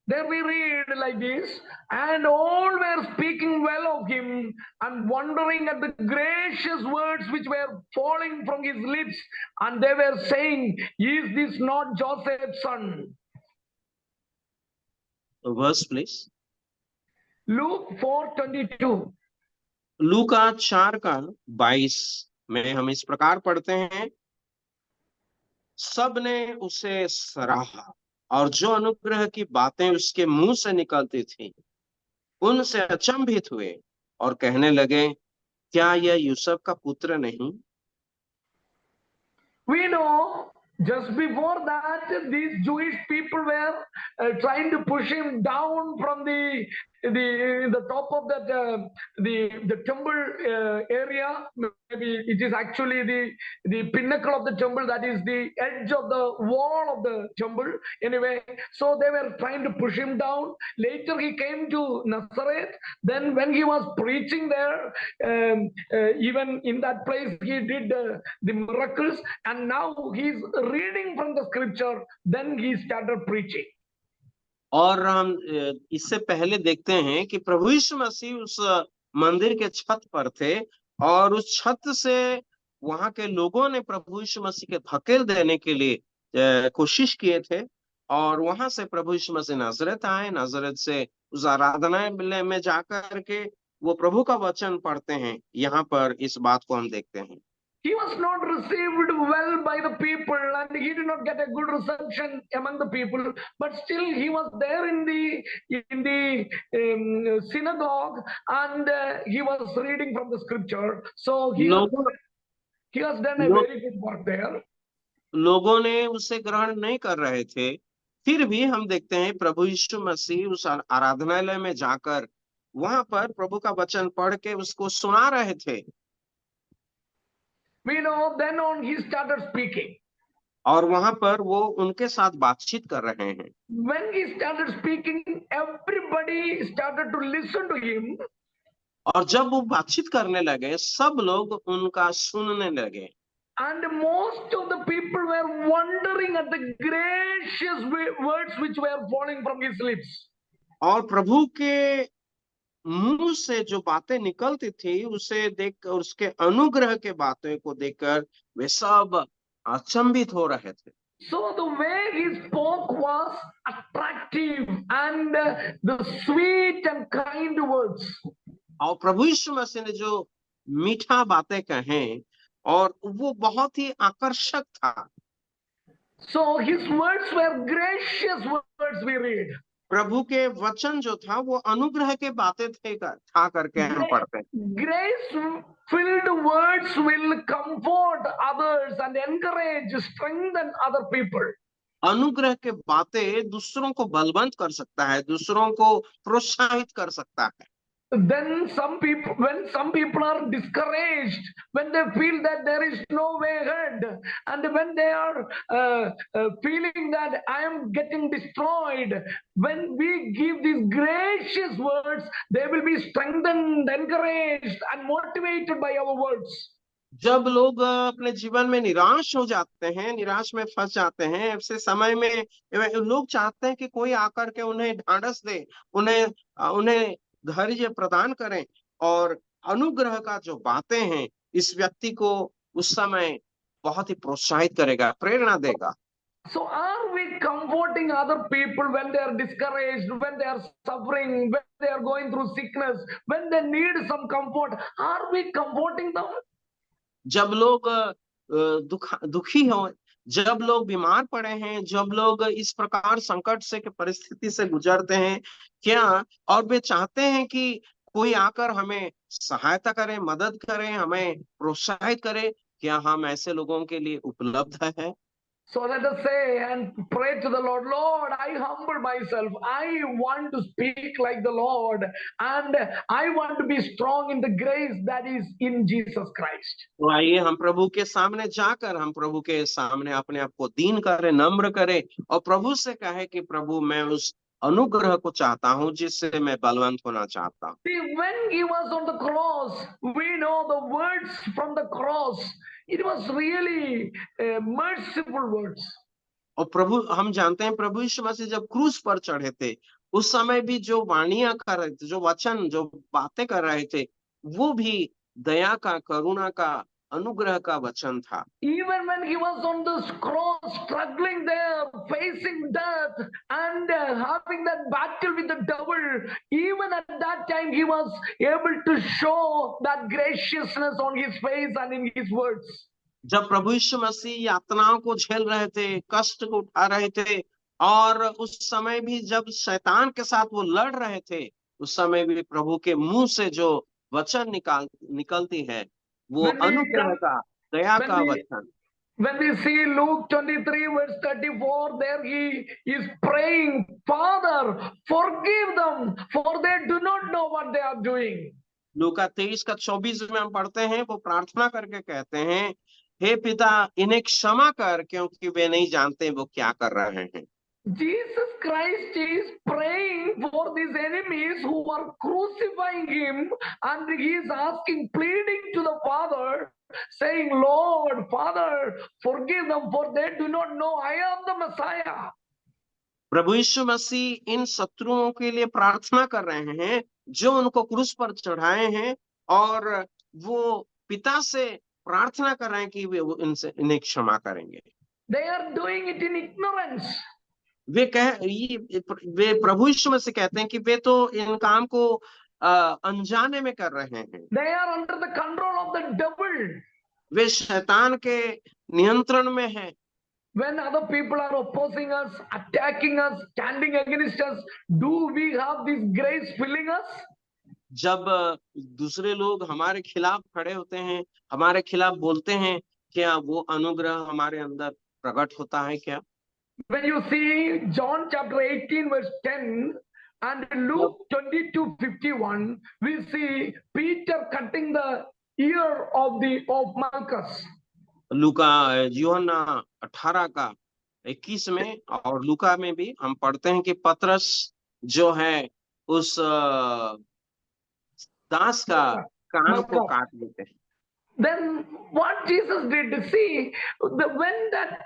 there we read like this, and all were speaking well of him and wondering at the gracious words which were falling from his lips, and they were saying, is this not Joseph's son? verse please. Luke 4:22. लूका 4:22 में हम इस प्रकार पढ़ते हैं, सब ने उसे सराहा और जो अनुग्रह की बातें उसके मुंह से निकलती थी उनसे अचंभित हुए और कहने लगे, क्या यह यूसुफ का पुत्र नहीं? We know just before that these Jewish people were trying to push him down from the top of that the temple area. Maybe it is actually the pinnacle of the temple, that is the edge of the wall of the temple. Anyway, so they were trying to push him down. Later he came to Nazareth. Then when he was preaching there, even in that place he did the miracles, and now he is reading from the scripture. Then he started preaching. और हम इससे पहले देखते हैं कि प्रभु यीशु मसीह उस मंदिर के छत पर थे और उस छत से वहां के लोगों ने प्रभु यीशु मसीह के धकेल देने के लिए कोशिश किए थे, और वहां से प्रभु यीशु मसीह नाजरत आए। नाजरत से उस आराधनालय में जाकर के वो प्रभु का वचन पढ़ते हैं। यहाँ पर इस बात को हम देखते हैं। He was not received well by the people, and he did not get a good reception among the people. But still, he was there in the synagogue, and he was reading from the scripture. So he has done a very good work there. लोगों ने उसे ग्रहण नहीं कर रहे थे, फिर भी हम देखते हैं प्रभु यीशु मसीह उस आराधनालय में जाकर वहां पर प्रभु का वचन पढ़ के उसको सुना रहे थे। We know then on he started speaking. और वहां पर वो उनके साथ बातचीत कर रहे हैं। When he started speaking, everybody started to listen to him. और जब वो बातचीत करने लगे, सब लोग उनका सुनने लगे। And most of the people were wondering at the gracious words which were falling from his lips. और प्रभु के मुंह से जो बातें निकलती थी उसे देखकर, उसके अनुग्रह के बातों को देखकर वे सब अचंभित हो रहे थे। So the way he spoke was attractive, and the sweet and kind words. और प्रभु यीशु मसीह ने जो मीठा बातें कहें और वो बहुत ही आकर्षक था। So his words were gracious words, we read. प्रभु के वचन जो था वो अनुग्रह के बातें था करके हम पढ़ते हैं। Grace filled words will comfort others and encourage, strengthen other people. अनुग्रह के बातें दूसरों को बलवंत कर सकता है, दूसरों को प्रोत्साहित कर सकता है। then when some people are discouraged, when they feel that there is no way ahead, and when they are feeling that I am getting destroyed, when we give these gracious words, they will be strengthened, encouraged, and motivated by our words. जब लोग अपने जीवन में निराश हो जाते हैं, निराश में फंस जाते हैं, ऐसे समय में लोग चाहते हैं कि कोई आकर के उन्हें ढांढस दे, उन्हें धैर्य प्रदान करें, और अनुग्रह का जो बातें हैं इस व्यक्ति को उस समय बहुत ही प्रोत्साहित करेगा, प्रेरणा देगा। So are we comforting other people when they are discouraged, when they are suffering, when they are going through sickness, when they need some comfort? Are we comforting them? जब लोग दुखी हो, जब लोग बीमार पड़े हैं, जब लोग इस प्रकार संकट से के परिस्थिति से गुजरते हैं, क्या और वे चाहते हैं कि कोई आकर हमें सहायता करे, मदद करे, हमें प्रोत्साहित करे, क्या हम ऐसे लोगों के लिए उपलब्ध है? So let us say and pray to the Lord, Lord, I humble myself. I want to speak like the Lord, and I want to be strong in the grace that is in Jesus Christ. तो आइए हम प्रभु के सामने जाकर, हम प्रभु के सामने अपने आप को दीन करें, नम्र करें, और प्रभु से कहे कि प्रभु मैं उस अनुग्रह को चाहता हूं जिससे मैं बलवंत होना चाहता हूं। See, when he was on the cross, we know the words from the cross. It was really merciful words. और प्रभु, हम जानते हैं प्रभु यीशु मसीह जब क्रूस पर चढ़े थे, उस समय भी जो वाणियां कर रहे थे, जो वचन, जो बातें कर रहे थे, वो भी दया का, करुणा का, अनुग्रह का वचन था। Even when he was on this cross, struggling there, facing death, and having that battle with the devil, even at that time he was able to show that graciousness on his face and in his words. जब प्रभु यीशु मसीह यातनाओं को झेल रहे थे, कष्ट को उठा रहे थे, और उस समय भी जब शैतान के साथ वो लड़ रहे थे, उस समय भी प्रभु के मुंह से जो वचन निकलती है, वो अनुग्रह का, दया का वचन। When we see Luke 23 verse 34, there he is praying, Father, forgive them, for they do not know what they are doing. लूका 23 का 24 में हम पढ़ते हैं, वो प्रार्थना करके कहते हैं, हे पिता, इन्हें क्षमा कर, क्योंकि वे नहीं जानते वो क्या कर रहे हैं। Jesus Christ is praying for these enemies who are crucifying him, and he is asking, pleading to the Father, saying, Lord, Father, forgive them, for they do not know I am the Messiah. प्रभु यीशु मसीह इन शत्रुओं के लिए प्रार्थना कर रहे हैं जो उनको क्रूस पर चढ़ाए हैं, और वो पिता से प्रार्थना कर रहे हैं कि वे इन्हें क्षमा करेंगे। They are doing it in ignorance. वे प्रभु यीशु मसीह कहते हैं कि वे तो इन काम को अनजाने में कर रहे हैं। They are under the control of the devil. वे शैतान के नियंत्रण में हैं। When other people are opposing us, attacking us, standing against us, do we have this grace filling us? जब दूसरे लोग हमारे खिलाफ खड़े होते हैं, हमारे खिलाफ बोलते हैं, क्या वो अनुग्रह हमारे अंदर प्रकट होता है क्या? When you see John chapter 18 verse 10 and Luke 22:51, we see Peter cutting the ear of Malchus. लूका यूहन्ना 18 का 21 में और लूका में भी हम पढ़ते हैं कि पतरस जो है उस दास का कान को काट देते हैं। Then what Jesus did, see, when that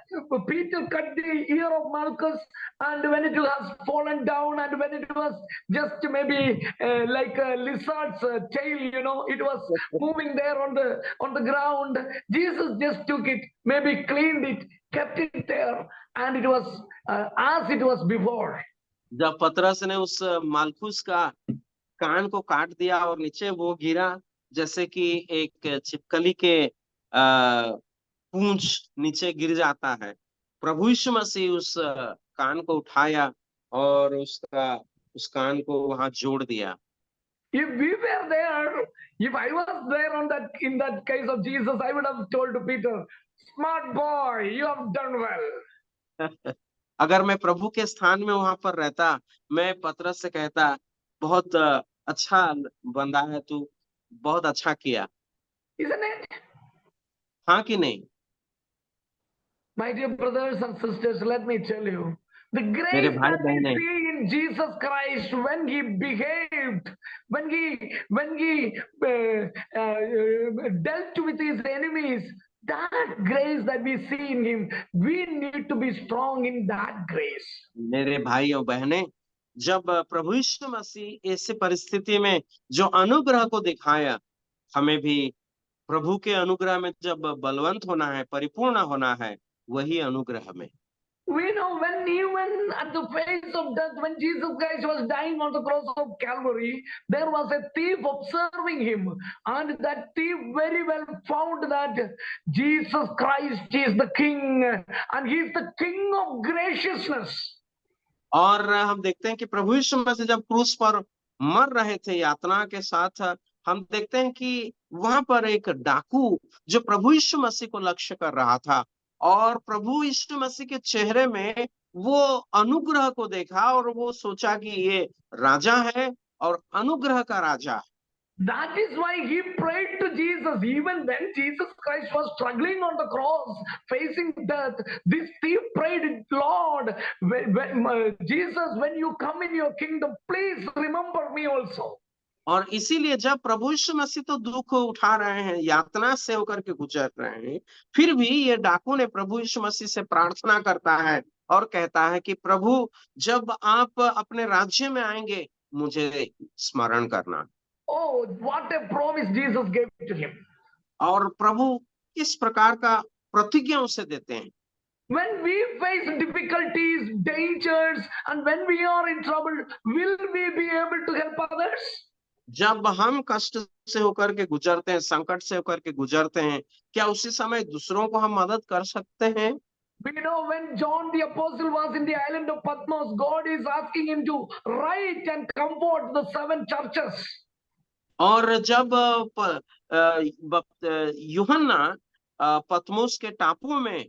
Peter cut the ear of Malchus, and when it was fallen down, and when it was just maybe like a lizard's tail, it was moving there on the ground, Jesus just took it, maybe cleaned it, kept it there, and it was as it was before. जब पतरस ने उस मालखुस का कान को काट दिया और नीचे वो गिरा, जैसे कि एक छिपकली के पूंछ नीचे गिर जाता है, प्रभु यीशु मसीह उस कान को उठाया और उस कान को वहां जोड़ दिया। If we were there, if I was there in that case of Jesus, I would have told to Peter, smart boy, you have done well. अगर मैं प्रभु के स्थान में वहां पर रहता, मैं पतरस से कहता, बहुत अच्छा बंदा है तू, बहुत अच्छा किया, Isn't it? हाँ कि नहीं? My dear brothers and sisters, let me tell you, the मेरे grace भाई that we बहनें, see in Jesus Christ when he behaved, when he dealt with his enemies, that grace that we see in him, we need to be strong in that grace. मेरे भाई और बहनें, जब प्रभु यीशु मसीह ऐसी परिस्थिति में जो अनुग्रह को दिखाया, हमें भी प्रभु के अनुग्रह में जब बलवंत होना है, परिपूर्ण होना है, वही अनुग्रह में। We know when even at the face of death, when Jesus Christ was dying on the cross of Calvary, there was a thief observing him, and that thief very well found that Jesus Christ is the King, and he is the King of graciousness. और हम देखते हैं कि प्रभु यीशु मसीह जब क्रूस पर मर रहे थे यातना के साथ, हम देखते हैं कि वहां पर एक डाकू जो प्रभु यीशु मसीह को लक्ष्य कर रहा था, और प्रभु यीशु मसीह के चेहरे में वो अनुग्रह को देखा और वो सोचा कि ये राजा है और अनुग्रह का राजा है। That is why he prayed to Jesus. Even when Jesus Christ was struggling on the cross, facing death, this thief prayed, Lord, Jesus, when you come in your kingdom, please remember me also. और इसीलिए जब प्रभु यीशु मसीह तो दुख उठा रहे हैं, यातना से होकर के गुजर रहे हैं, फिर भी ये डाकू ने प्रभु यीशु मसीह से प्रार्थना करता है और कहता है कि प्रभु, जब आप अपने राज्य में आएंगे, मुझे स्मरण करना। Oh, what a promise Jesus gave to him. और प्रभु किस प्रकार का प्रतिज्ञा उसे देते हैं। When we face difficulties, dangers, and when we are in trouble, will we be able to help others? जब हम कष्ट से होकर के गुजरते हैं, संकट से होकर के गुजरते हैं, क्या उसी समय दूसरों को हम मदद कर सकते हैं? We know when John the Apostle was in the island of Patmos, God is asking him to write and comfort the 7 churches. और जब यूहन्ना पतमोस के टापू में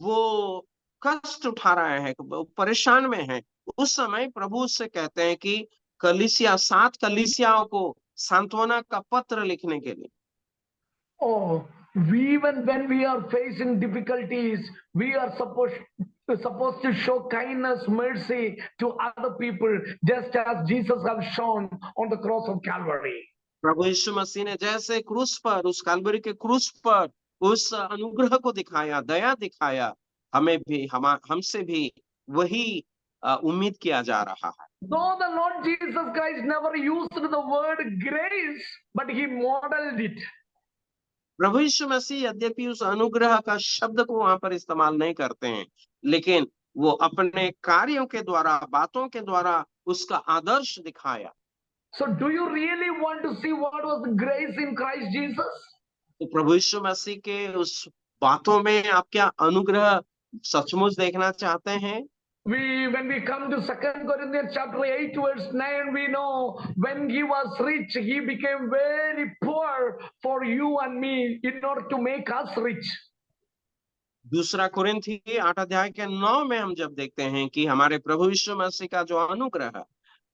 वो कष्ट उठा रहे हैं, परेशान में है, उस समय प्रभु उससे कहते हैं कि कलीसिया 7 कलीसियाओं को सांत्वना का पत्र लिखने के लिए। Oh, even when we are facing difficulties, we are supposed to show kindness, mercy to other people, just as Jesus has shown on the cross of Calvary. प्रभु यीशु मसीह ने जैसे क्रूस पर, उस कलवरी के क्रूस पर उस अनुग्रह को दिखाया, दया दिखाया, हमें भी हमसे भी वही उम्मीद किया जा रहा है। Though the Lord Jesus Christ never used the word grace, but he modeled it. प्रभु यीशु मसीह यद्यपि उस अनुग्रह का शब्द को वहां पर इस्तेमाल नहीं करते हैं, लेकिन वो अपने कार्यों के द्वारा, बातों के द्वारा उसका आदर्श दिखाया। So do you really want to see what was the grace in Christ Jesus? तो प्रभु यीशु मसीह के उस बातों में आप क्या अनुग्रह सचमुच देखना चाहते हैं? When we come to 2 Corinthians chapter 8 verse 9, we know when he was rich, he became very poor for you and me in order to make us rich. दूसरा कुरिन्थी 8 अध्याय के 9 में हम जब देखते हैं कि हमारे प्रभु यीशु मसीह का जो अनुग्रह है,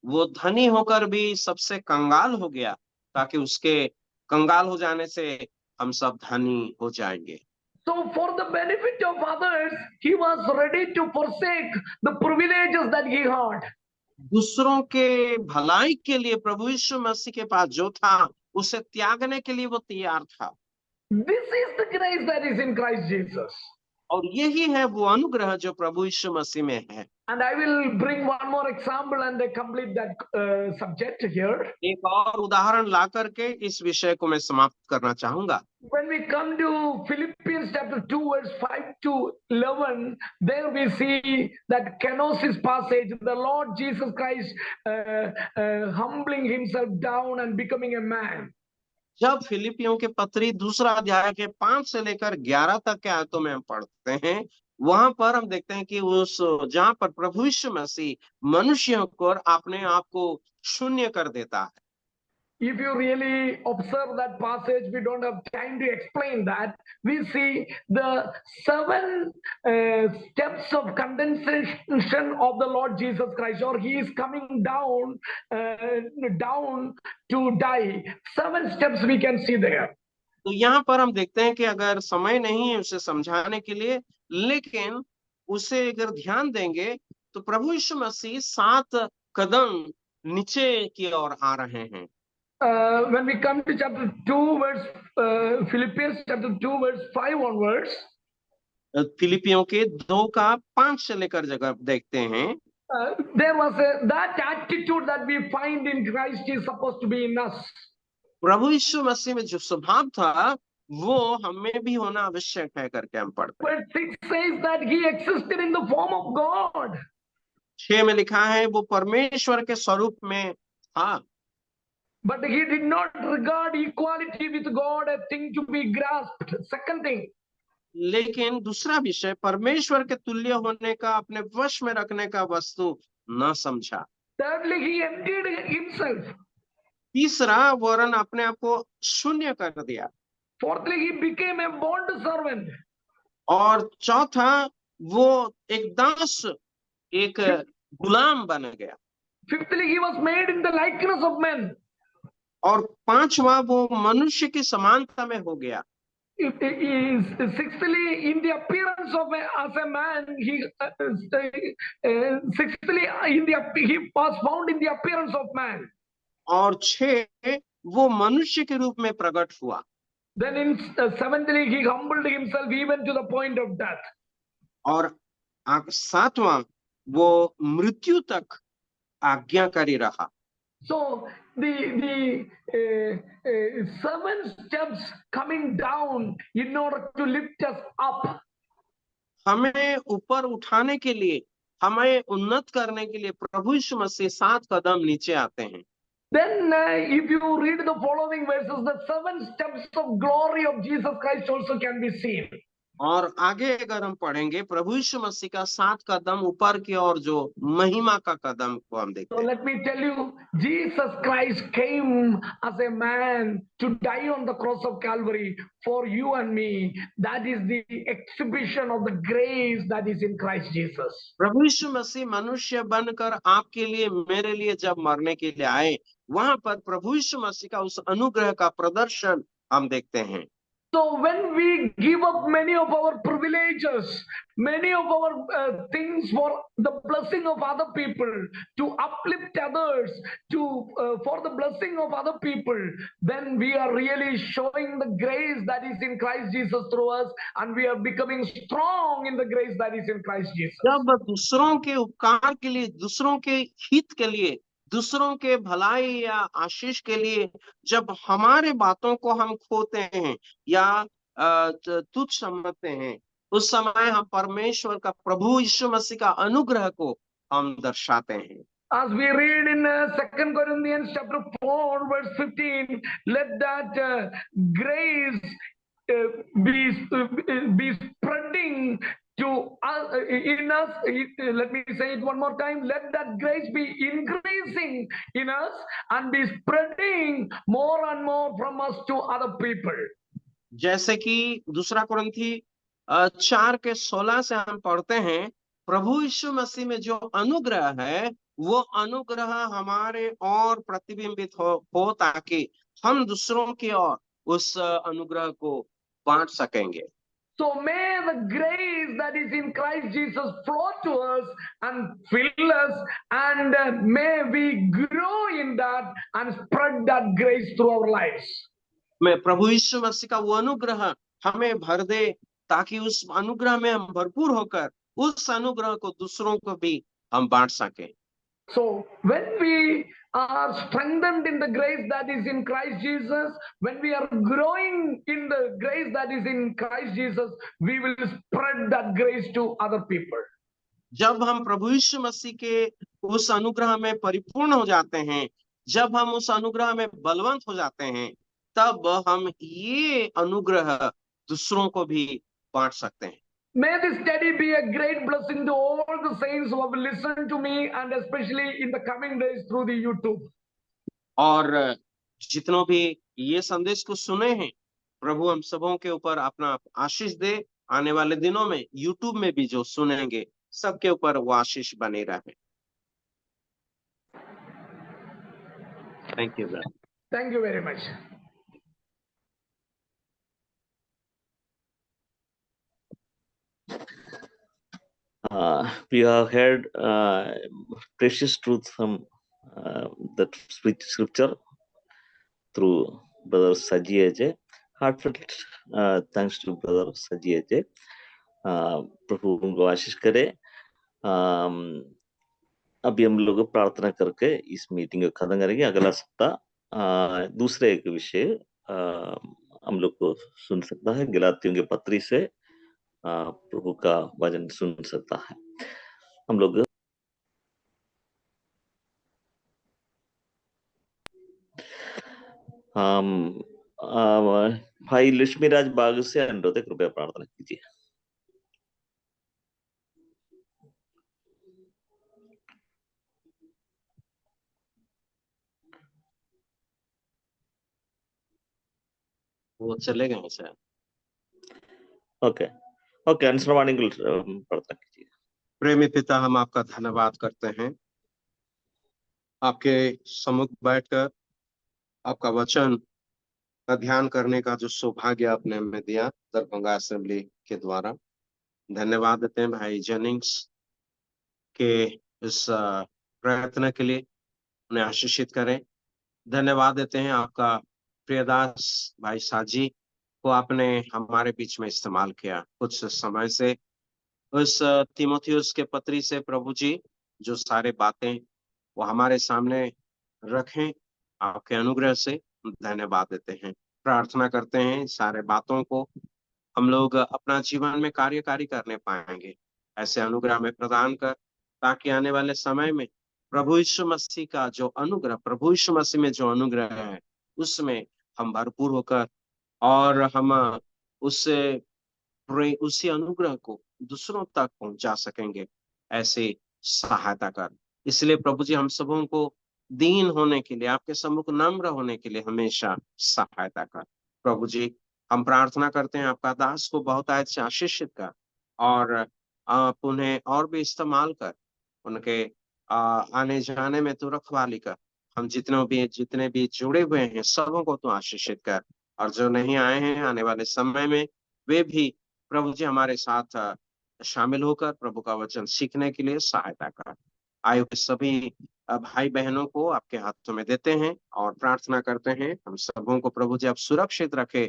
वो धनी होकर भी सबसे कंगाल हो गया, ताकि उसके कंगाल हो जाने से हम सब धनी हो जाएंगे। So for the benefit of others, he was ready to forsake the privileges that he had. दूसरों के भलाई के लिए प्रभु यीशु मसीह के पास जो था, उसे त्यागने के लिए वो तैयार था। This is the grace that is in Christ Jesus. और यही है वो अनुग्रह जो प्रभु यीशु मसीह में है। And I will bring one more example and complete that subject here. एक और उदाहरण ला करके इस विषय को मैं समाप्त करना चाहूंगा। When we come to Philippians chapter 2 verse 5 to 11, there we see that kenosis passage, the Lord Jesus Christ humbling himself down and becoming a man. जब फिलिपियों के पत्री 2 अध्याय के 5 से लेकर 11 तक के आयतों में हम पढ़ते हैं, वहां पर हम देखते हैं कि उस जहां पर प्रभु यीशु मसीह मनुष्यों को अपने आप को शून्य कर देता है। if you really observe that passage, we don't have time to explain that. We see the 7 steps of condensation of the Lord Jesus Christ, or he is coming down to die. 7 steps we can see there. तो यहाँ पर हम देखते हैं कि अगर समय नहीं है उसे समझाने के लिए, लेकिन उसे अगर ध्यान देंगे तो प्रभु यीशु मसीह 7 कदम नीचे की ओर आ रहे हैं। When we come to chapter 2 verse Philippians chapter 2 verse 5 onwards, फिलिपियों के 2:5 से लेकर जगह देखते हैं, there was that attitude that we find in Christ is supposed to be in us. प्रभु यीशु मसीह में जो स्वभाव था वो हमें भी होना आवश्यक है करके हम पढ़ते हैं। Verse 6 says that he existed in the form of God. 6 में लिखा है वो परमेश्वर के स्वरूप में था, But he did not regard equality with God a thing to be grasped. Second thing, लेकिन दूसरा विषय परमेश्वर के तुल्य होने का अपने वश में रखने का वस्तु न समझा। thirdly, he emptied himself. तीसरा वरन अपने आप को शून्य कर दिया। Fourthly, he became a bond servant. और चौथा वो एक दास, एक गुलाम बन गया। Fifthly, he was made in the likeness of men. और पांचवा वो मनुष्य की समानता में हो गया। Sixthly, in the appearance of as a man, he was found in the appearance of man. और 6 वो मनुष्य के रूप में प्रकट हुआ। Then in seventhly, he humbled himself even to the point of death. और 7वां वो मृत्यु तक आज्ञाकारी रहा। So the 7 steps coming down in order to lift us up. हमें ऊपर उठाने के लिए, हमें उन्नत करने के लिए प्रभु यीशु मसीह 7 कदम नीचे आते हैं। Then if you read the following verses, the 7 steps of glory of Jesus Christ also can be seen. और आगे अगर हम पढ़ेंगे प्रभु यीशु मसीह का 7 कदम ऊपर की ओर जो महिमा का कदम को हम देखते So हैं। let me tell you, Jesus Christ came as a man to die on the cross of Calvary for you and me. That is the exhibition of the grace that is in Christ Jesus. प्रभु यीशु मसीह मनुष्य बनकर आपके लिए, मेरे लिए जब मरने के लिए आए, वहां पर प्रभु यीशु मसीह का उस अनुग्रह का प्रदर्शन हम देखते हैं। So when we give up many of our privileges, many of our things for the blessing of other people, to uplift others, for the blessing of other people, then we are really showing the grace that is in Christ Jesus through us, and we are becoming strong in the grace that is in Christ Jesus. जब दूसरों के उपकार के लिए, दूसरों के हित के लिए, दूसरों के भलाई या आशीष के लिए जब हमारे बातों को हम खोते हैं या तुच्छ समझते हैं, उस समय हम परमेश्वर का, प्रभु यीशु मसीह का अनुग्रह को हम दर्शाते हैं। As we read in 2 Corinthians chapter 4 verse 15, let that grace be spreading to in us. Let me say it one more time. Let that grace be increasing in us and be spreading more and more from us to other people. जैसे कि 2 कुरिन्थी 4:16 से हम पढ़ते हैं, प्रभु यीशु मसीह में जो अनुग्रह है वो अनुग्रह हमारे और प्रतिबिंबित हो ताकि हम दूसरों की ओर उस अनुग्रह को बांट सकेंगे। So may the grace that is in Christ Jesus flow to us and fill us, and may we grow in that and spread that grace through our lives. मैं प्रभु यीशु मसीह का वो अनुग्रह हमें भर दे ताकि उस अनुग्रह में हम भरपूर होकर उस अनुग्रह को दूसरों को भी हम बांट सकें। So when we are strengthened in the grace that is in Christ Jesus, when we are growing in the grace that is in Christ Jesus, we will spread that grace to other people. जब हम प्रभु यीशु मसीह के उस अनुग्रह में परिपूर्ण हो जाते हैं, जब हम उस अनुग्रह में बलवंत हो जाते हैं, तब हम ये अनुग्रह दूसरों को भी बांट सकते हैं। May this study be a great blessing to all the saints who have listened to me, and especially in the coming days through the YouTube. और जितनों भी ये संदेश को सुने हैं, प्रभु हम सबों के ऊपर अपना आशीष दे। आने वाले दिनों में यूट्यूब में भी जो सुनेंगे सबके ऊपर वो आशीष बने रहे। Thank you brother. Thank you very much. We have heard precious truth from the scripture through Brother Saji Ajay. Heartfelt thanks to Brother Saji Ajay. प्रभु उनको आशीष करे। अभी हम लोग प्रार्थना करके इस मीटिंग को खत्म करेंगे। अगला सप्ताह दूसरे एक विषय हम लोग को सुन सकता है। गलातियों के पत्री से प्रभु का वचन सुन सकता है। हम लोग भाई लक्ष्मीराज बाग से अनुरोध है, कृपया प्रार्थना कीजिए। वो चले गए सर। ओके ओके, अनुसरवाणी प्रार्थना कीजिए। प्रेमी पिता, हम आपका धन्यवाद करते हैं आपके सम्मुख बैठकर आपका वचन का ध्यान करने का जो सौभाग्य आपने हमें दिया दरभंगा असेंबली के द्वारा। धन्यवाद देते हैं भाई जेनिंग्स के इस प्रयत्न के लिए, उन्हें आशीषित करें। धन्यवाद देते हैं आपका प्रियदास भाई साजी को आपने हमारे बीच में इस्तेमाल किया कुछ समय से। उस तीमुथियुस के पत्री से प्रभु जी जो सारे बातें वो हमारे सामने रखें आपके अनुग्रह से, धन्यवाद देते हैं। प्रार्थना करते हैं सारे बातों को हम लोग अपना जीवन में कार्यकारी करने पाएंगे। ऐसे अनुग्रह में प्रदान कर, ताकि आने वाले समय में प्रभु यीशु मसीह का जो अनुग्रह, प्रभु यीशु मसीह में जो अनुग्रह है उसमें हम भरपूर होकर और हम उससे उसी अनुग्रह को दूसरों तक पहुंचा सकेंगे। ऐसे सहायता कर। इसलिए प्रभु जी हम सबों को दीन होने के लिए, आपके सम्मुख नम्र होने के लिए हमेशा सहायता कर। प्रभु जी हम प्रार्थना करते हैं आपका दास को बहुत अच्छे आशीषित कर और आप उन्हें और भी इस्तेमाल कर, उनके आने जाने में तू रखवाली कर। हम जितने भी जुड़े हुए हैं सबों को तू आशीषित कर, और जो नहीं आए हैं आने वाले समय में वे भी प्रभु जी हमारे साथ शामिल होकर प्रभु का वचन सीखने के लिए सहायता कर। आए हुए सभी भाई बहनों को आपके हाथों में देते हैं और प्रार्थना करते हैं हम सबों को प्रभु जी आप सुरक्षित रखे,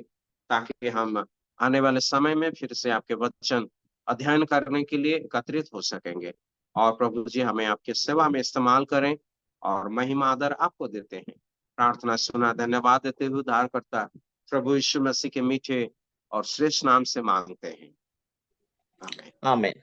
ताकि हम आने वाले समय में फिर से आपके वचन अध्ययन करने के लिए एकत्रित हो सकेंगे। और प्रभु जी हमें आपके सेवा में इस्तेमाल करें और महिमा आदर आपको देते हैं। प्रार्थना सुना धन्यवाद देते हुए उद्धारकर्ता प्रभु यीशु मसीह के मीठे और श्रेष्ठ नाम से मांगते हैं, आमीन। आमीन।